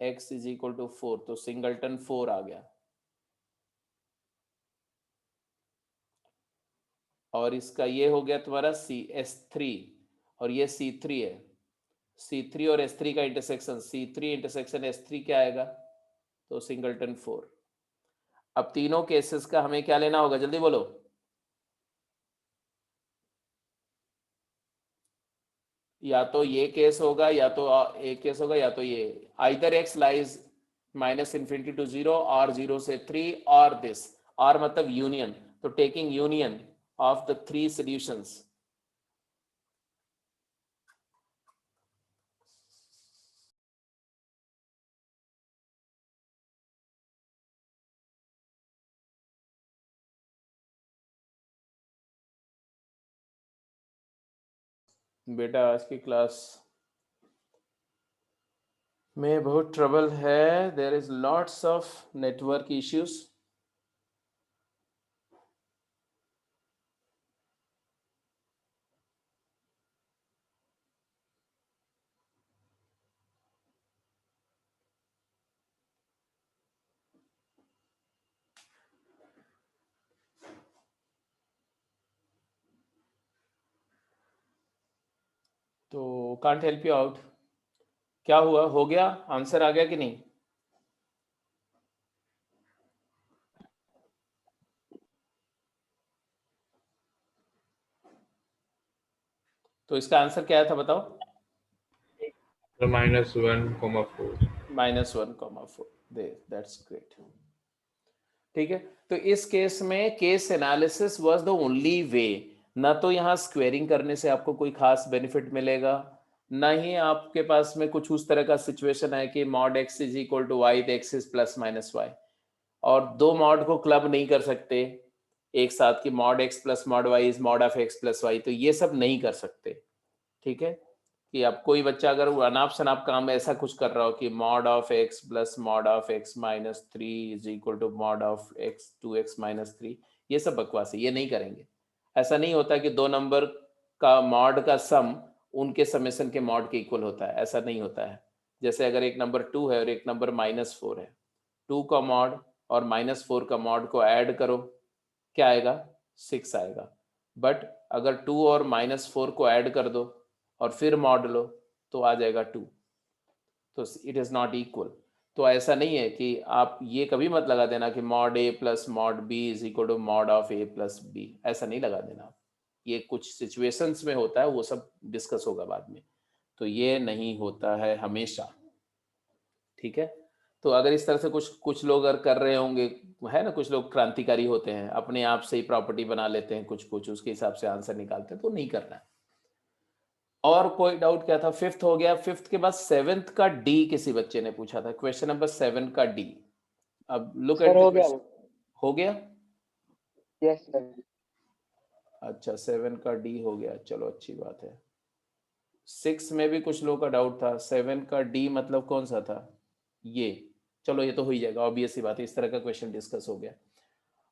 x is equal to 4। तो सिंगलटन 4 आ गया। और इसका ये हो गया तुम्हारा S3, और ये C3 है। C3 और S3 का इंटरसेक्शन, C3 इंटरसेक्शन S3 क्या आएगा? तो सिंगलटन 4। अब तीनों केसेस का हमें क्या लेना होगा, जल्दी बोलो। या तो ये केस होगा, या तो एक केस होगा, या तो ये either x lies minus infinity to 0 और 0 से 3 और दिस, और मतलब यूनियन। तो taking union of the 3 solutions, बेटा आज की क्लास में बहुत ट्रबल है। There is lots of network issues. तो कांट हेल्प यू आउट। क्या हुआ, हो गया? आंसर आ गया कि नहीं? तो इसका आंसर क्या था बताओ? -1,4 -1,4। That's great. ठीक है, तो इस केस में case analysis was the only way. ना तो यहाँ स्क्वेयरिंग करने से आपको कोई खास बेनिफिट मिलेगा, ना ही आपके पास में कुछ उस तरह का सिचुएशन है कि mod x is equal to y, x is plus minus y, और दो मॉड को क्लब नहीं कर सकते एक साथ कि mod x plus mod y is mod of x plus y, तो ये सब नहीं कर सकते। ठीक है, कि अब कोई बच्चा अगर वो अनाप शनाप काम ऐसा कुछ कर रहा हो कि mod of x plus mod of x minus 3 is equal to mod of x 2x minus 3, ये सब बकवास है, ये नहीं करेंगे। ऐसा नहीं होता कि दो नंबर का मॉड का सम उनके समेशन के मॉड के इक्वल होता है, ऐसा नहीं होता है। जैसे अगर एक नंबर 2 है और एक नंबर -4 है, 2 का मॉड और -4 का मॉड को ऐड करो, क्या आएगा? 6 आएगा। बट अगर 2 और -4 को ऐड कर दो और फिर मॉड लो तो आ जाएगा 2, तो इट इज नॉट इक्वल। तो ऐसा नहीं है कि आप ये कभी मत लगा देना कि mod a plus mod b is equal to mod of a plus b, ऐसा नहीं लगा देना। ये कुछ सिचुएशंस में होता है, वो सब डिस्कस होगा बाद में, तो ये नहीं होता है हमेशा। ठीक है, तो अगर इस तरह से कुछ कुछ लोग अगर कर रहे होंगे, है ना, कुछ लोग क्रांतिकारी होते हैं, अपने आप से ही प्रॉपर्टी बना लेते हैं, कुछ कुछ उसके हिसाब से आंसर निकालते हैं, तो नहीं करना है। और कोई डाउट क्या था? फिफ्थ हो गया। फिफ्थ के बाद सेवेंथ का डी किसी बच्चे ने पूछा था, क्वेश्चन नंबर 7 का डी। अब लुक एट सर द हो गया क्वेश्चन। हो गया? Yes sir. अच्छा, 7 का डी हो गया, चलो अच्छी बात है। 6 में भी कुछ लोगों का डाउट था, 7 का डी मतलब कौन सा था? ये, चलो ये तो हो ही जाएगा, ऑब्वियस सी बात है, इस तरह का क्वेश्चन डिस्कस हो गया।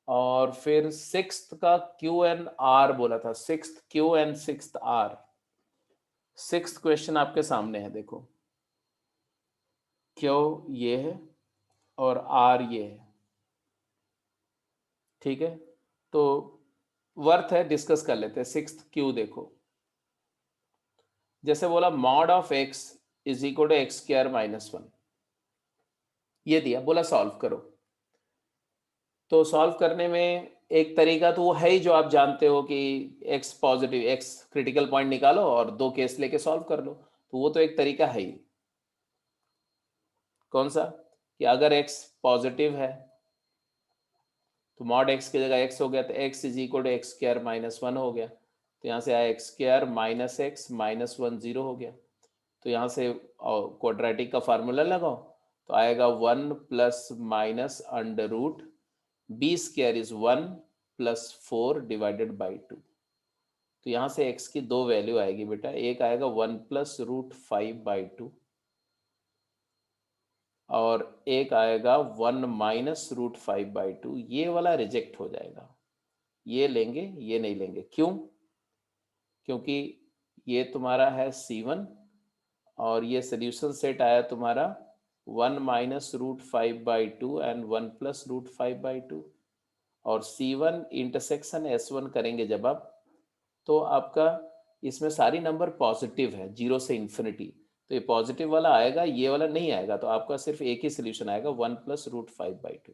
और फिर सिक्स्थ का क्यू एन आर बोला था, sixth q and sixth r. Sixth question आपके सामने है, देखो, क्यू ये है और आर ये है। ठीक है, तो वर्थ है डिस्कस कर लेते हैं। सिक्स्थ क्यू देखो, जैसे बोला mod of x is equal to x square minus 1, ये दिया, बोला सॉल्व करो। तो सॉल्व करने में एक तरीका तो वो है ही जो आप जानते हो कि x positive, x critical point निकालो और दो केस लेके सॉल्व कर लो, तो वो तो एक तरीका है ही। कौन सा? कि अगर x पॉजिटिव है तो मॉड x की जगह x हो गया, तो x is equal to x square minus 1 हो गया, तो यहाँ से आया x square minus x minus 1 0 हो गया। तो यहाँ से क्वाड्रेटिक का फार्मूला लगाओ, तो आएगा 1 plus minus under root b square is 1 plus 4 divided by 2। तो यहाँ से x की दो वैल्यू आएगी बेटा, एक आएगा 1 प्लस रूट 5 बाई 2 और एक आएगा 1 माइनस रूट 5 बाई 2। ये वाला रिजेक्ट हो जाएगा, ये लेंगे, ये नहीं लेंगे। क्यों? क्योंकि ये तुम्हारा है C1 और ये सोल्यूशन सेट आया तुम्हारा 1 minus root 5 by 2 and 1 plus root 5 by 2, और C1 इंटरसेक्शन S1 करेंगे जब आप, तो आपका इसमें सारी नंबर पॉजिटिव है, 0 से इन्फिनिटी, तो ये पॉजिटिव वाला आएगा, ये वाला नहीं आएगा, तो आपका सिर्फ एक ही सोल्यूशन आएगा 1 प्लस रूट 5 बाई 2।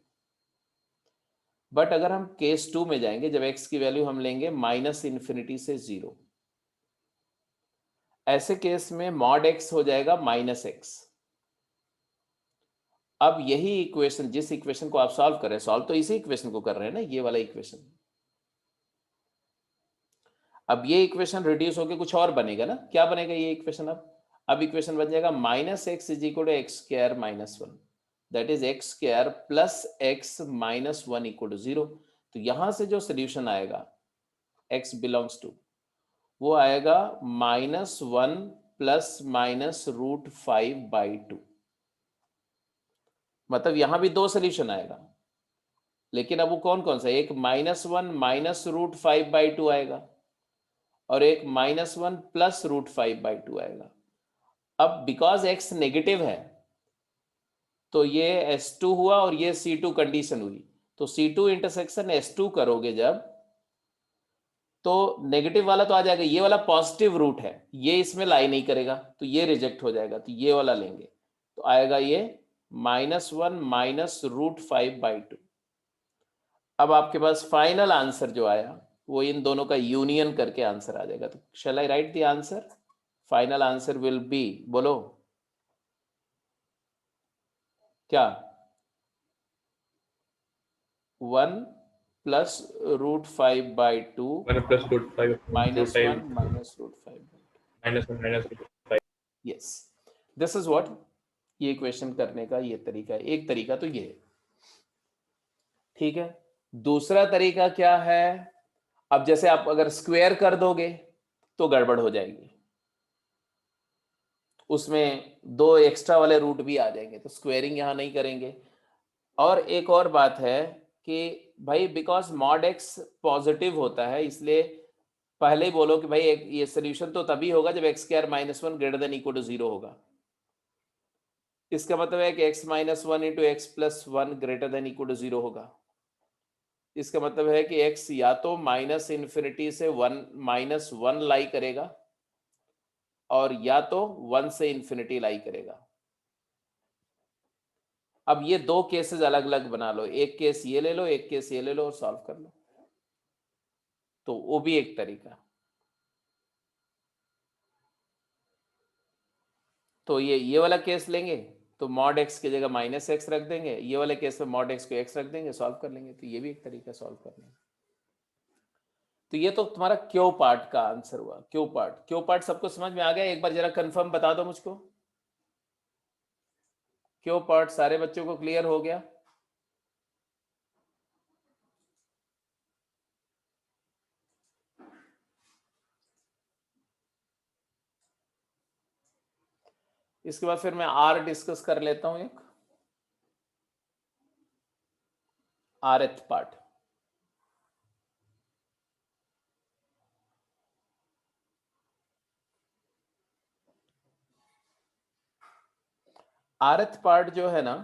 बट अगर हम केस 2 में जाएंगे, जब x की वैल्यू हम लेंगे माइनस इन्फिनिटी से 0, ऐसे केस में मॉड x हो जाएगा माइनस एक्स। अब यही इक्वेशन, जिस इक्वेशन को आप सॉल्व कर रहे हैं, सॉल्व तो इसी इक्वेशन को कर रहे हैं ना, ये वाला इक्वेशन। अब ये इक्वेशन रिड्यूस होकर कुछ और बनेगा ना, क्या बनेगा ये इक्वेशन? अब इक्वेशन बन जाएगा minus x is equal to x square minus 1, that is x square plus x minus 1 equal to 0। तो यहां से जो सोल्यूशन आएगा x बिलोंग्स टू, वो आएगा -1 प्लस माइनस रूट 5 बाई 2। मतलब यहां भी दो सोल्यूशन आएगा, लेकिन अब वो कौन कौन सा? एक -1 माइनस रूट 5 बाई 2 आएगा और एक -1 प्लस रूट 5 बाई 2 आएगा। अब बिकॉज x नेगेटिव है तो ये S2 हुआ और ये C2 कंडीशन हुई, तो C2 इंटरसेक्शन S2 करोगे जब, तो नेगेटिव वाला तो आ जाएगा, ये वाला पॉजिटिव रूट है, ये इसमें लाई नहीं करेगा, तो ये रिजेक्ट हो जाएगा, तो ये वाला लेंगे, तो आएगा ये -1 माइनस रूट 5 बाई 2। अब आपके पास फाइनल आंसर जो आया वो इन दोनों का यूनियन करके आंसर आ जाएगा। तो shall I write the answer? Final answer will be, बोलो क्या? 1 plus √5/2 1 plus √5 minus √5 1 minus √5. minus 1 minus √5. Yes, this is what, ये इक्वेशन करने का ये तरीका है। एक तरीका तो ये है, ठीक है। दूसरा तरीका क्या है, अब जैसे आप अगर स्क्वायर कर दोगे तो गड़बड़ हो जाएगी, उसमें 2 एक्स्ट्रा वाले रूट भी आ जाएंगे, तो स्क्वेयरिंग यहां नहीं करेंगे। और एक और बात है कि भाई बिकॉज मॉड एक्स पॉजिटिव होता है, इसलिए पहले ही बोलो कि भाई ये सोल्यूशन तो तभी होगा जब x² - 1 greater than equal to 0 होगा। इसका मतलब है कि x - 1 into x plus 1 greater than equal to 0 होगा। इसका मतलब है कि x या तो -∞ से -1 लाई करेगा और या तो 1 से इंफिनिटी लाई करेगा। अब ये 2 केसेस अलग अलग बना लो, एक केस ये ले लो, एक केस ये ले लो और सॉल्व कर लो, तो वो भी एक तरीका। तो ये वाला केस लेंगे तो मॉड x की जगह -x रख देंगे, ये वाले केस में मॉड x को x रख देंगे, सॉल्व कर लेंगे। तो ये भी एक तरीका सॉल्व करने का। तो ये तो तुम्हारा क्यों पार्ट का आंसर हुआ। क्यों पार्ट सबको समझ में आ गया? एक बार जरा कंफर्म बता दो मुझको, क्यों पार्ट सारे बच्चों को क्लियर हो गया? इसके बाद फिर मैं आर डिस्कस कर लेता हूं, एक rth पार्ट। rth पार्ट जो है ना,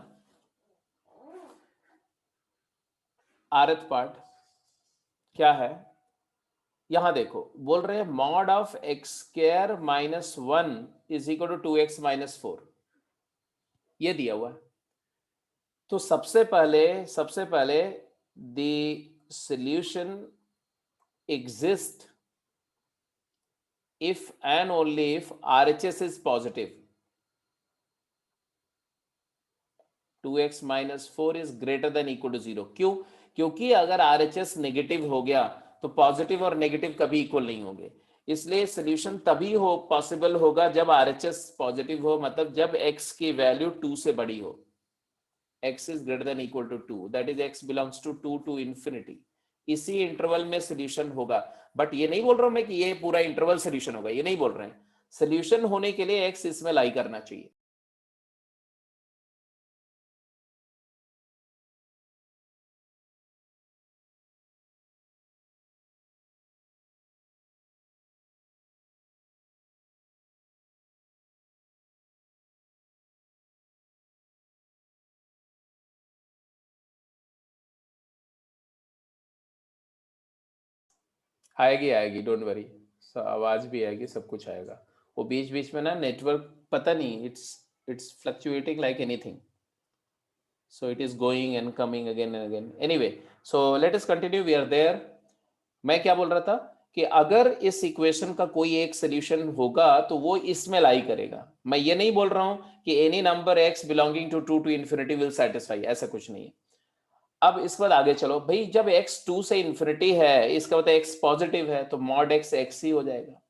rth पार्ट क्या है, यहां देखो बोल रहे हैं mod of x² - 1 is equal to 2x - 4, ये दिया हुआ है। तो सबसे पहले the solution exist if and only if RHS is positive, 2x - 4 is greater than equal to 0। क्यों? क्योंकि अगर RHS नेगेटिव हो गया तो पॉजिटिव और नेगेटिव कभी इक्वल नहीं होंगे, इसलिए सोल्यूशन तभी पॉसिबल होगा जब RHS पॉजिटिव हो, मतलब जब x की वैल्यू 2 से बड़ी हो, x is greater than equal to 2, that is x belongs to 2 to infinity। इसी इंटरवल में सोल्यूशन होगा। बट ये नहीं बोल रहा हूं मैं कि ये पूरा इंटरवल सोल्यूशन होगा, ये नहीं बोल रहे हैं। सोल्यूशन होने के लिए x इसमें लाई करना चाहिए। आएगी, डोंट वरी, आवाज भी आएगी, सब कुछ आएगा। वो बीच बीच में ना नेटवर्क पता नहीं, it's fluctuating like anything, so it is going and coming again and again। anyway, so let us continue, we are there। मैं क्या बोल रहा था कि अगर इस इक्वेशन का कोई एक सोल्यूशन होगा तो वो इसमें लाई करेगा। मैं ये नहीं बोल रहा हूं कि any number x belonging to 2 to infinity will satisfy, ऐसा कुछ नहीं है। अब इसके बाद आगे चलो भाई, जब x 2 से इंफिनिटी है, इसका मतलब x पॉजिटिव है, तो मॉड x x ही हो जाएगा।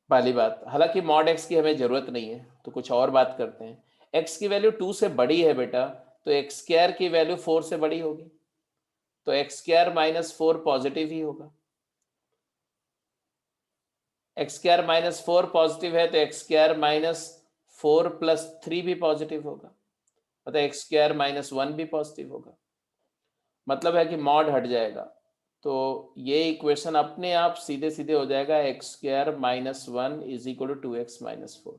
पहली बात, हालांकि मॉड x की हमें जरूरत नहीं है, तो कुछ और बात करते हैं। x की वैल्यू 2 से बड़ी है बेटा, तो x² की वैल्यू 4 से बड़ी होगी, तो x² - 4 पॉजिटिव ही होगा। x² - 4 पॉजिटिव है तो x² - 4 + 3 भी पॉजिटिव होगा, मतलब x² - 1 भी पॉजिटिव होगा। मतलब है कि मॉड हट जाएगा, तो ये इक्वेशन अपने आप सीधे सीधे हो जाएगा x² - 1 is equal to 2x - 4।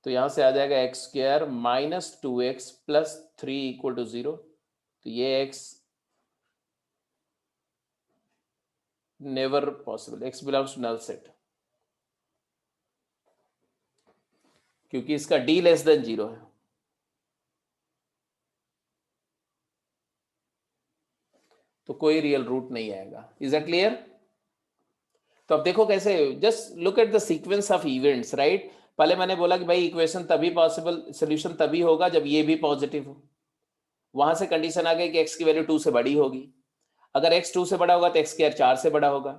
तो यहां से आ जाएगा x² - 2x + 3 इक्वल टू 0। तो ये x never possible, x belongs to null set, क्योंकि इसका d लेस देन 0 है। तो कोई रियल रूट नहीं आएगा। Is that clear? तो अब देखो कैसे, just look at the sequence of events, right. पहले मैंने बोला कि भाई इक्वेशन तभी पॉसिबल, सोल्यूशन तभी होगा जब ये भी पॉजिटिव हो। वहां से कंडीशन आ गई कि x की वैल्यू 2 से बड़ी होगी। अगर x 2 से बड़ा होगा तो x स्क्वायर 4 से बड़ा होगा।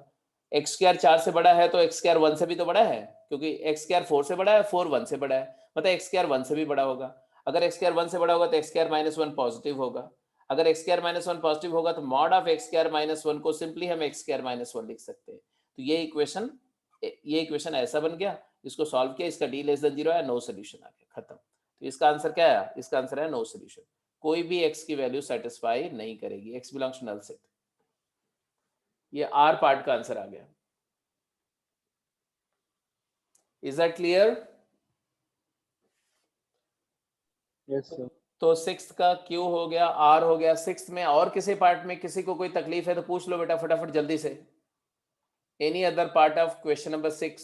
x स्क्वायर 4 से बड़ा है तो x स्क्वायर 1 से भी तो बड़ा है, क्योंकि x स्क्वायर 4 से बड़ा है, 4 1 से बड़ा है, मतलब x स्क्वायर 1 से भी बड़ा होगा। अगर x स्क्वायर 1 से बड़ा होगा तो x स्क्वायर माइनस 1 पॉजिटिव होगा। अगर x स्क्वायर माइनस 1 पॉजिटिव होगा तो mod of x square minus 1 को सिंपली हम x स्क्वायर माइनस 1 लिख सकते हैं। तो ये इक्वेशन ऐसा बन गया, इसको सॉल्व किया, इसका d लेस देन 0 है, नो सोल्यूशन आ गया, खत्म। तो इसका आंसर क्या है? इसका आंसर है नो सोल्यूशन। कोई भी x की वैल्यू सेटिस्फाई नहीं करेगी, x belongs to null set. ये आर पार्ट का आंसर आ गया। Is that clear? Yes, sir. तो सिक्स्थ का क्यू हो गया, आर हो गया। सिक्स्थ में और किसी पार्ट में किसी को कोई तकलीफ है तो पूछ लो बेटा फटाफट जल्दी से। Any other part of question number 6?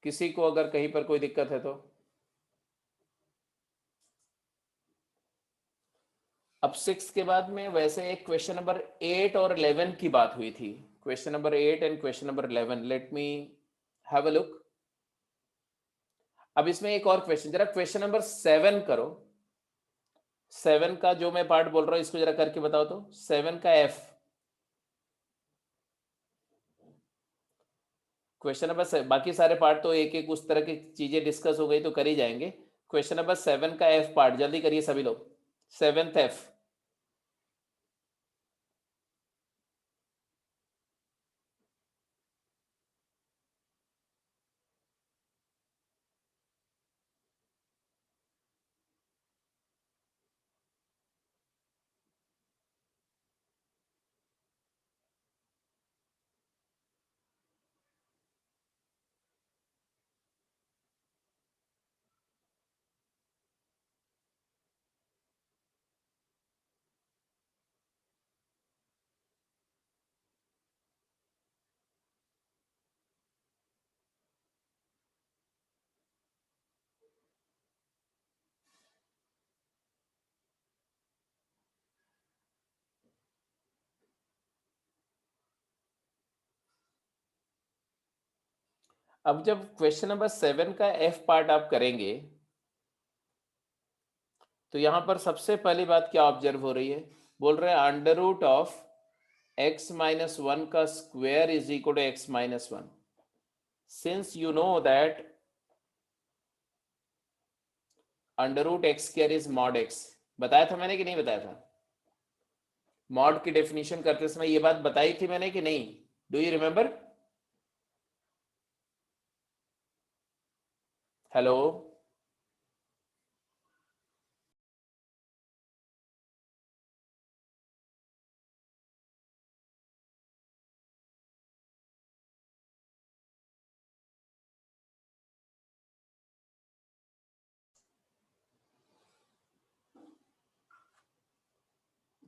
किसी को अगर कहीं पर कोई दिक्कत है तो? अब 6 के बाद में वैसे एक क्वेश्चन नंबर 8 और 11 की बात हुई थी। Question number 8 and question number 11, let me have a look. अब इसमें एक और क्वेश्चन, जरा क्वेश्चन नंबर 7 करो। 7 का जो मैं पार्ट बोल रहा हूं इसको जरा करके बताओ तो। 7 का एफ, क्वेश्चन नंबर, बाकी सारे पार्ट तो एक एक उस तरह की चीजें डिस्कस हो गई तो कर ही जाएंगे। क्वेश्चन नंबर 7 का एफ पार्ट जल्दी करिए सभी लोग। 7th F. अब जब क्वेश्चन नंबर 7 का एफ पार्ट आप करेंगे तो यहां पर सबसे पहली बात क्या ऑब्जर्व हो रही है? बोल रहे हैं under root of x minus 1 का square is equal to x minus 1। Since you know that under root x square is mod x, बताया था मैंने कि नहीं बताया था? मॉड की डेफिनेशन करते समय ये बात बताई थी मैंने कि नहीं? Do you remember? हेलो?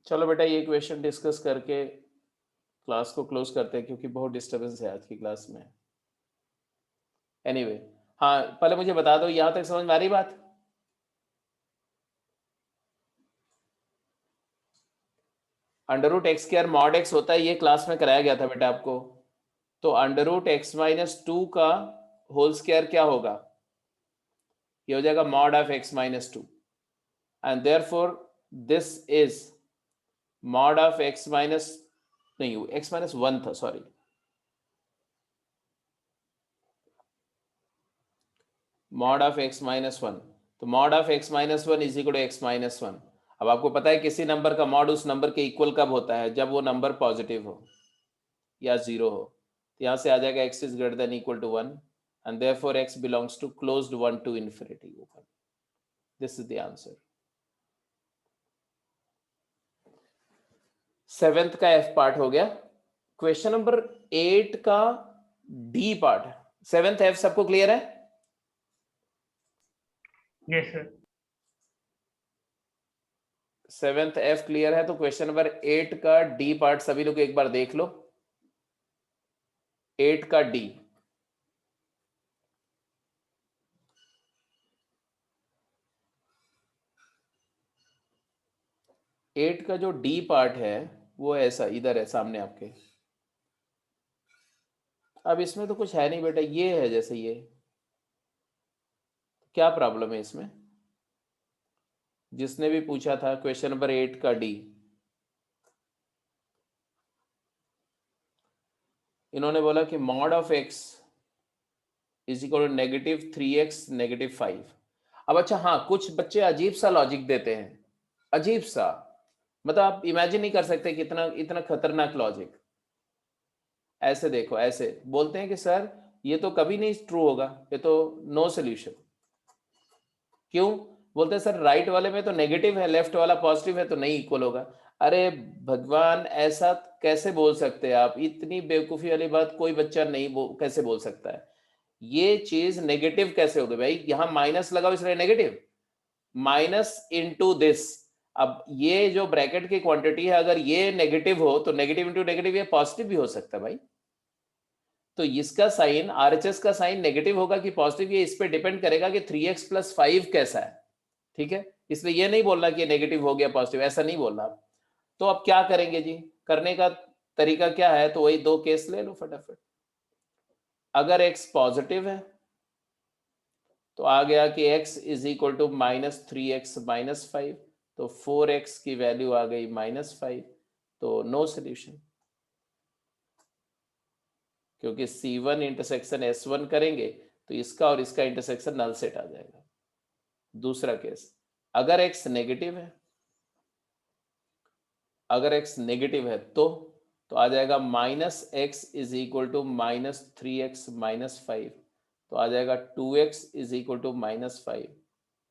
चलो बेटा ये क्वेश्चन डिस्कस करके क्लास को क्लोज करते हैं क्योंकि बहुत डिस्टरबेंस है आज की क्लास में। एनीवे हाँ पहले मुझे बता दो यहां तक समझ में आ रही बात? Under root x square mod x होता है, ये क्लास में कराया गया था बेटा आपको। तो अंडर रूट एक्स माइनस 2 का होल स्क्वायर क्या होगा? ये हो जाएगा mod of x minus 2 and therefore this is mod of x minus, नहीं एक्स माइनस 1 था, sorry, mod of x minus 1। तो mod of x minus 1 is equal to x minus 1। अब आपको पता है किसी नंबर का मॉड उस नंबर के इक्वल कब होता है? जब वो नंबर पॉजिटिव हो या 0 हो। तो यहां से आ जाएगा x is greater than equal to 1 and therefore x belongs to closed 1 to infinity open. This is the answer. 7th का f पार्ट हो गया। क्वेश्चन नंबर 8 का d पार्ट। 7th f सबको क्लियर है? Yes, sir. 7th f clear है तो question number 8 का d part सभी लोग एक बार देख लो। 8 का d, एट का जो डी पार्ट है वो ऐसा इधर है सामने आपके। अब इसमें तो कुछ है नहीं बेटा, ये है जैसे ये, क्या प्रॉब्लम है इसमें? जिसने भी पूछा था क्वेश्चन नंबर 8 का डी, इन्होंने बोला कि mod of x is equal to -3x -5। अब अच्छा हाँ, कुछ बच्चे अजीब सा लॉजिक देते हैं, अजीब सा, मतलब आप इमेजिन नहीं कर सकते कितना इतना खतरनाक लॉजिक। ऐसे देखो, ऐसे बोलते हैं कि सर ये तो कभी नहीं ट्रू होगा, ये तो नो सोल्यूशन। क्यों? बोलते हैं सर राइट वाले में तो नेगेटिव है, लेफ्ट वाला पॉजिटिव है, तो नहीं इक्वल होगा। अरे भगवान, ऐसा कैसे बोल सकते हैं आप? इतनी बेवकूफी वाली बात कोई बच्चा नहीं कैसे बोल सकता है? ये चीज नेगेटिव कैसे होगी भाई? यहां माइनस लगाओ इसलिए नेगेटिव, माइनस इनटू दिस। अब ये जो ब्रैकेट की क्वांटिटी है, अगर ये नेगेटिव हो तो नेगेटिव इंटू नेगेटिव ये पॉजिटिव भी हो सकता है भाई। तो इसका साइन, आरएचएस का साइन नेगेटिव होगा कि पॉजिटिव, ये इस पे डिपेंड करेगा कि 3x + 5 कैसा है। ठीक है, इसलिए ये नहीं बोलना कि नेगेटिव हो गया पॉजिटिव, ऐसा नहीं बोलना आप। तो अब क्या करेंगे जी? करने का तरीका क्या है? तो वही 2 केस ले लो फटाफट। अगर x पॉजिटिव है तो आ गया कि x is equal to -3x - 5, तो 4x की वैल्यू आ गई -5, तो नो सोल्यूशन, क्योंकि C1 इंटरसेक्शन S1 करेंगे तो इसका और इसका इंटरसेक्शन नल सेट आ जाएगा। दूसरा केस, अगर x नेगेटिव है, अगर x नेगेटिव है तो आ जाएगा -x is equal to -3x - 5, तो आ जाएगा 2x is equal to -5,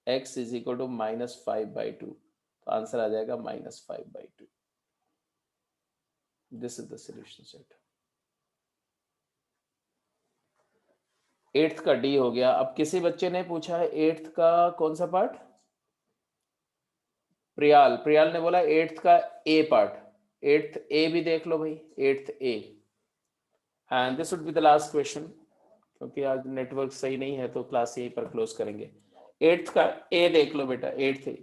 x is equal to -5/2, तो आंसर आ जाएगा -5/2। This is the solution set. 8th का डी हो गया। अब किसी बच्चे ने पूछा है 8th का कौन सा पार्ट? प्रियाल ने बोला 8th का ए पार्ट। 8th ए भी देख लो भाई, 8th A, and this would be the last question, क्योंकि आज नेटवर्क सही नहीं है तो क्लास यहीं पर क्लोज करेंगे। 8th का ए देख लो बेटा, 8th A.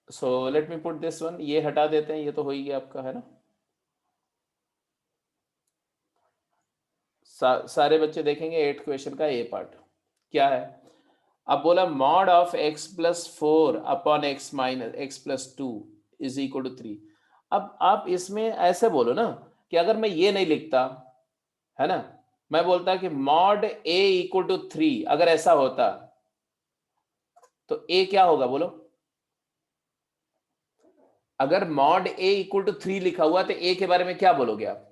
So let me put this one, ये हटा देते हैं, ये तो हो ही गया आपका, है ना? सारे बच्चे देखेंगे 8th क्वेश्चन का ए पार्ट क्या है। अब बोला mod of x + 4 upon x - x + 2 is equal to 3। अब आप इसमें ऐसे बोलो ना कि अगर मैं ये नहीं लिखता, है ना, मैं बोलता कि मॉड a इक्वल टू 3, अगर ऐसा होता तो a क्या होगा बोलो? अगर मॉड a इक्वल टू 3 लिखा हुआ तो a के बारे में क्या बोलोगे आप?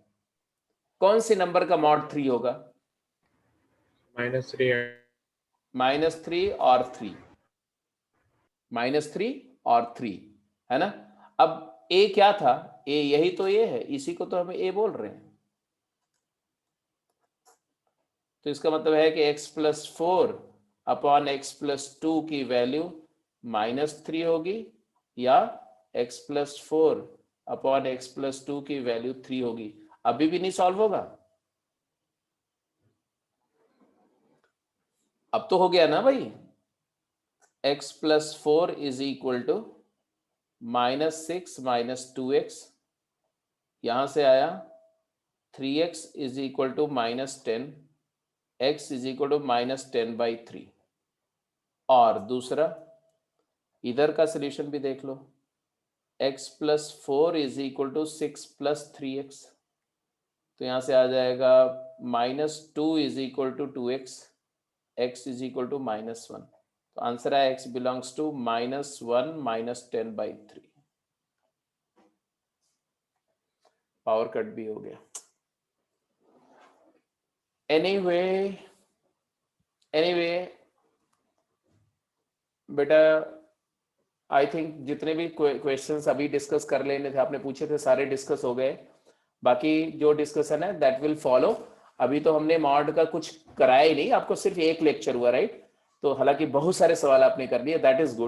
कौन से नंबर का मॉड 3 होगा? -3 और 3, -3 और 3, है ना? अब a क्या था? a यही तो a है, इसी को तो हम a बोल रहे हैं। तो इसका मतलब है कि x + 4 अपॉन x + 2 की वैल्यू -3 होगी, या x + 4 अपॉन x + 2 की वैल्यू 3 होगी। अभी भी नहीं सॉल्व होगा? अब तो हो गया ना भाई। x + 4 is equal to -6 - 2x, यहां से आया 3x is equal to -10, x is equal to -10/3। और दूसरा इधर का सॉल्यूशन भी देख लो, x + 4 is equal to 6 + 3x, तो यहां से आ जाएगा -2 is equal to 2x, x is equal to -1, तो आंसर है x belongs to -1 - 10/3। Power cut भी हो गया। एनीवे बेटा, आई थिंक जितने भी क्वेश्चंस अभी डिस्कस कर लेने थे, आपने पूछे थे, सारे डिस्कस हो गए। बाकी जो डिस्कशन है दैट विल फॉलो। अभी तो हमने मॉड का कुछ कराया ही नहीं, आपको सिर्फ एक लेक्चर हुआ, राइट? तो हालांकि बहुत सारे सवाल आपने कर लिए, दैट इज गुड।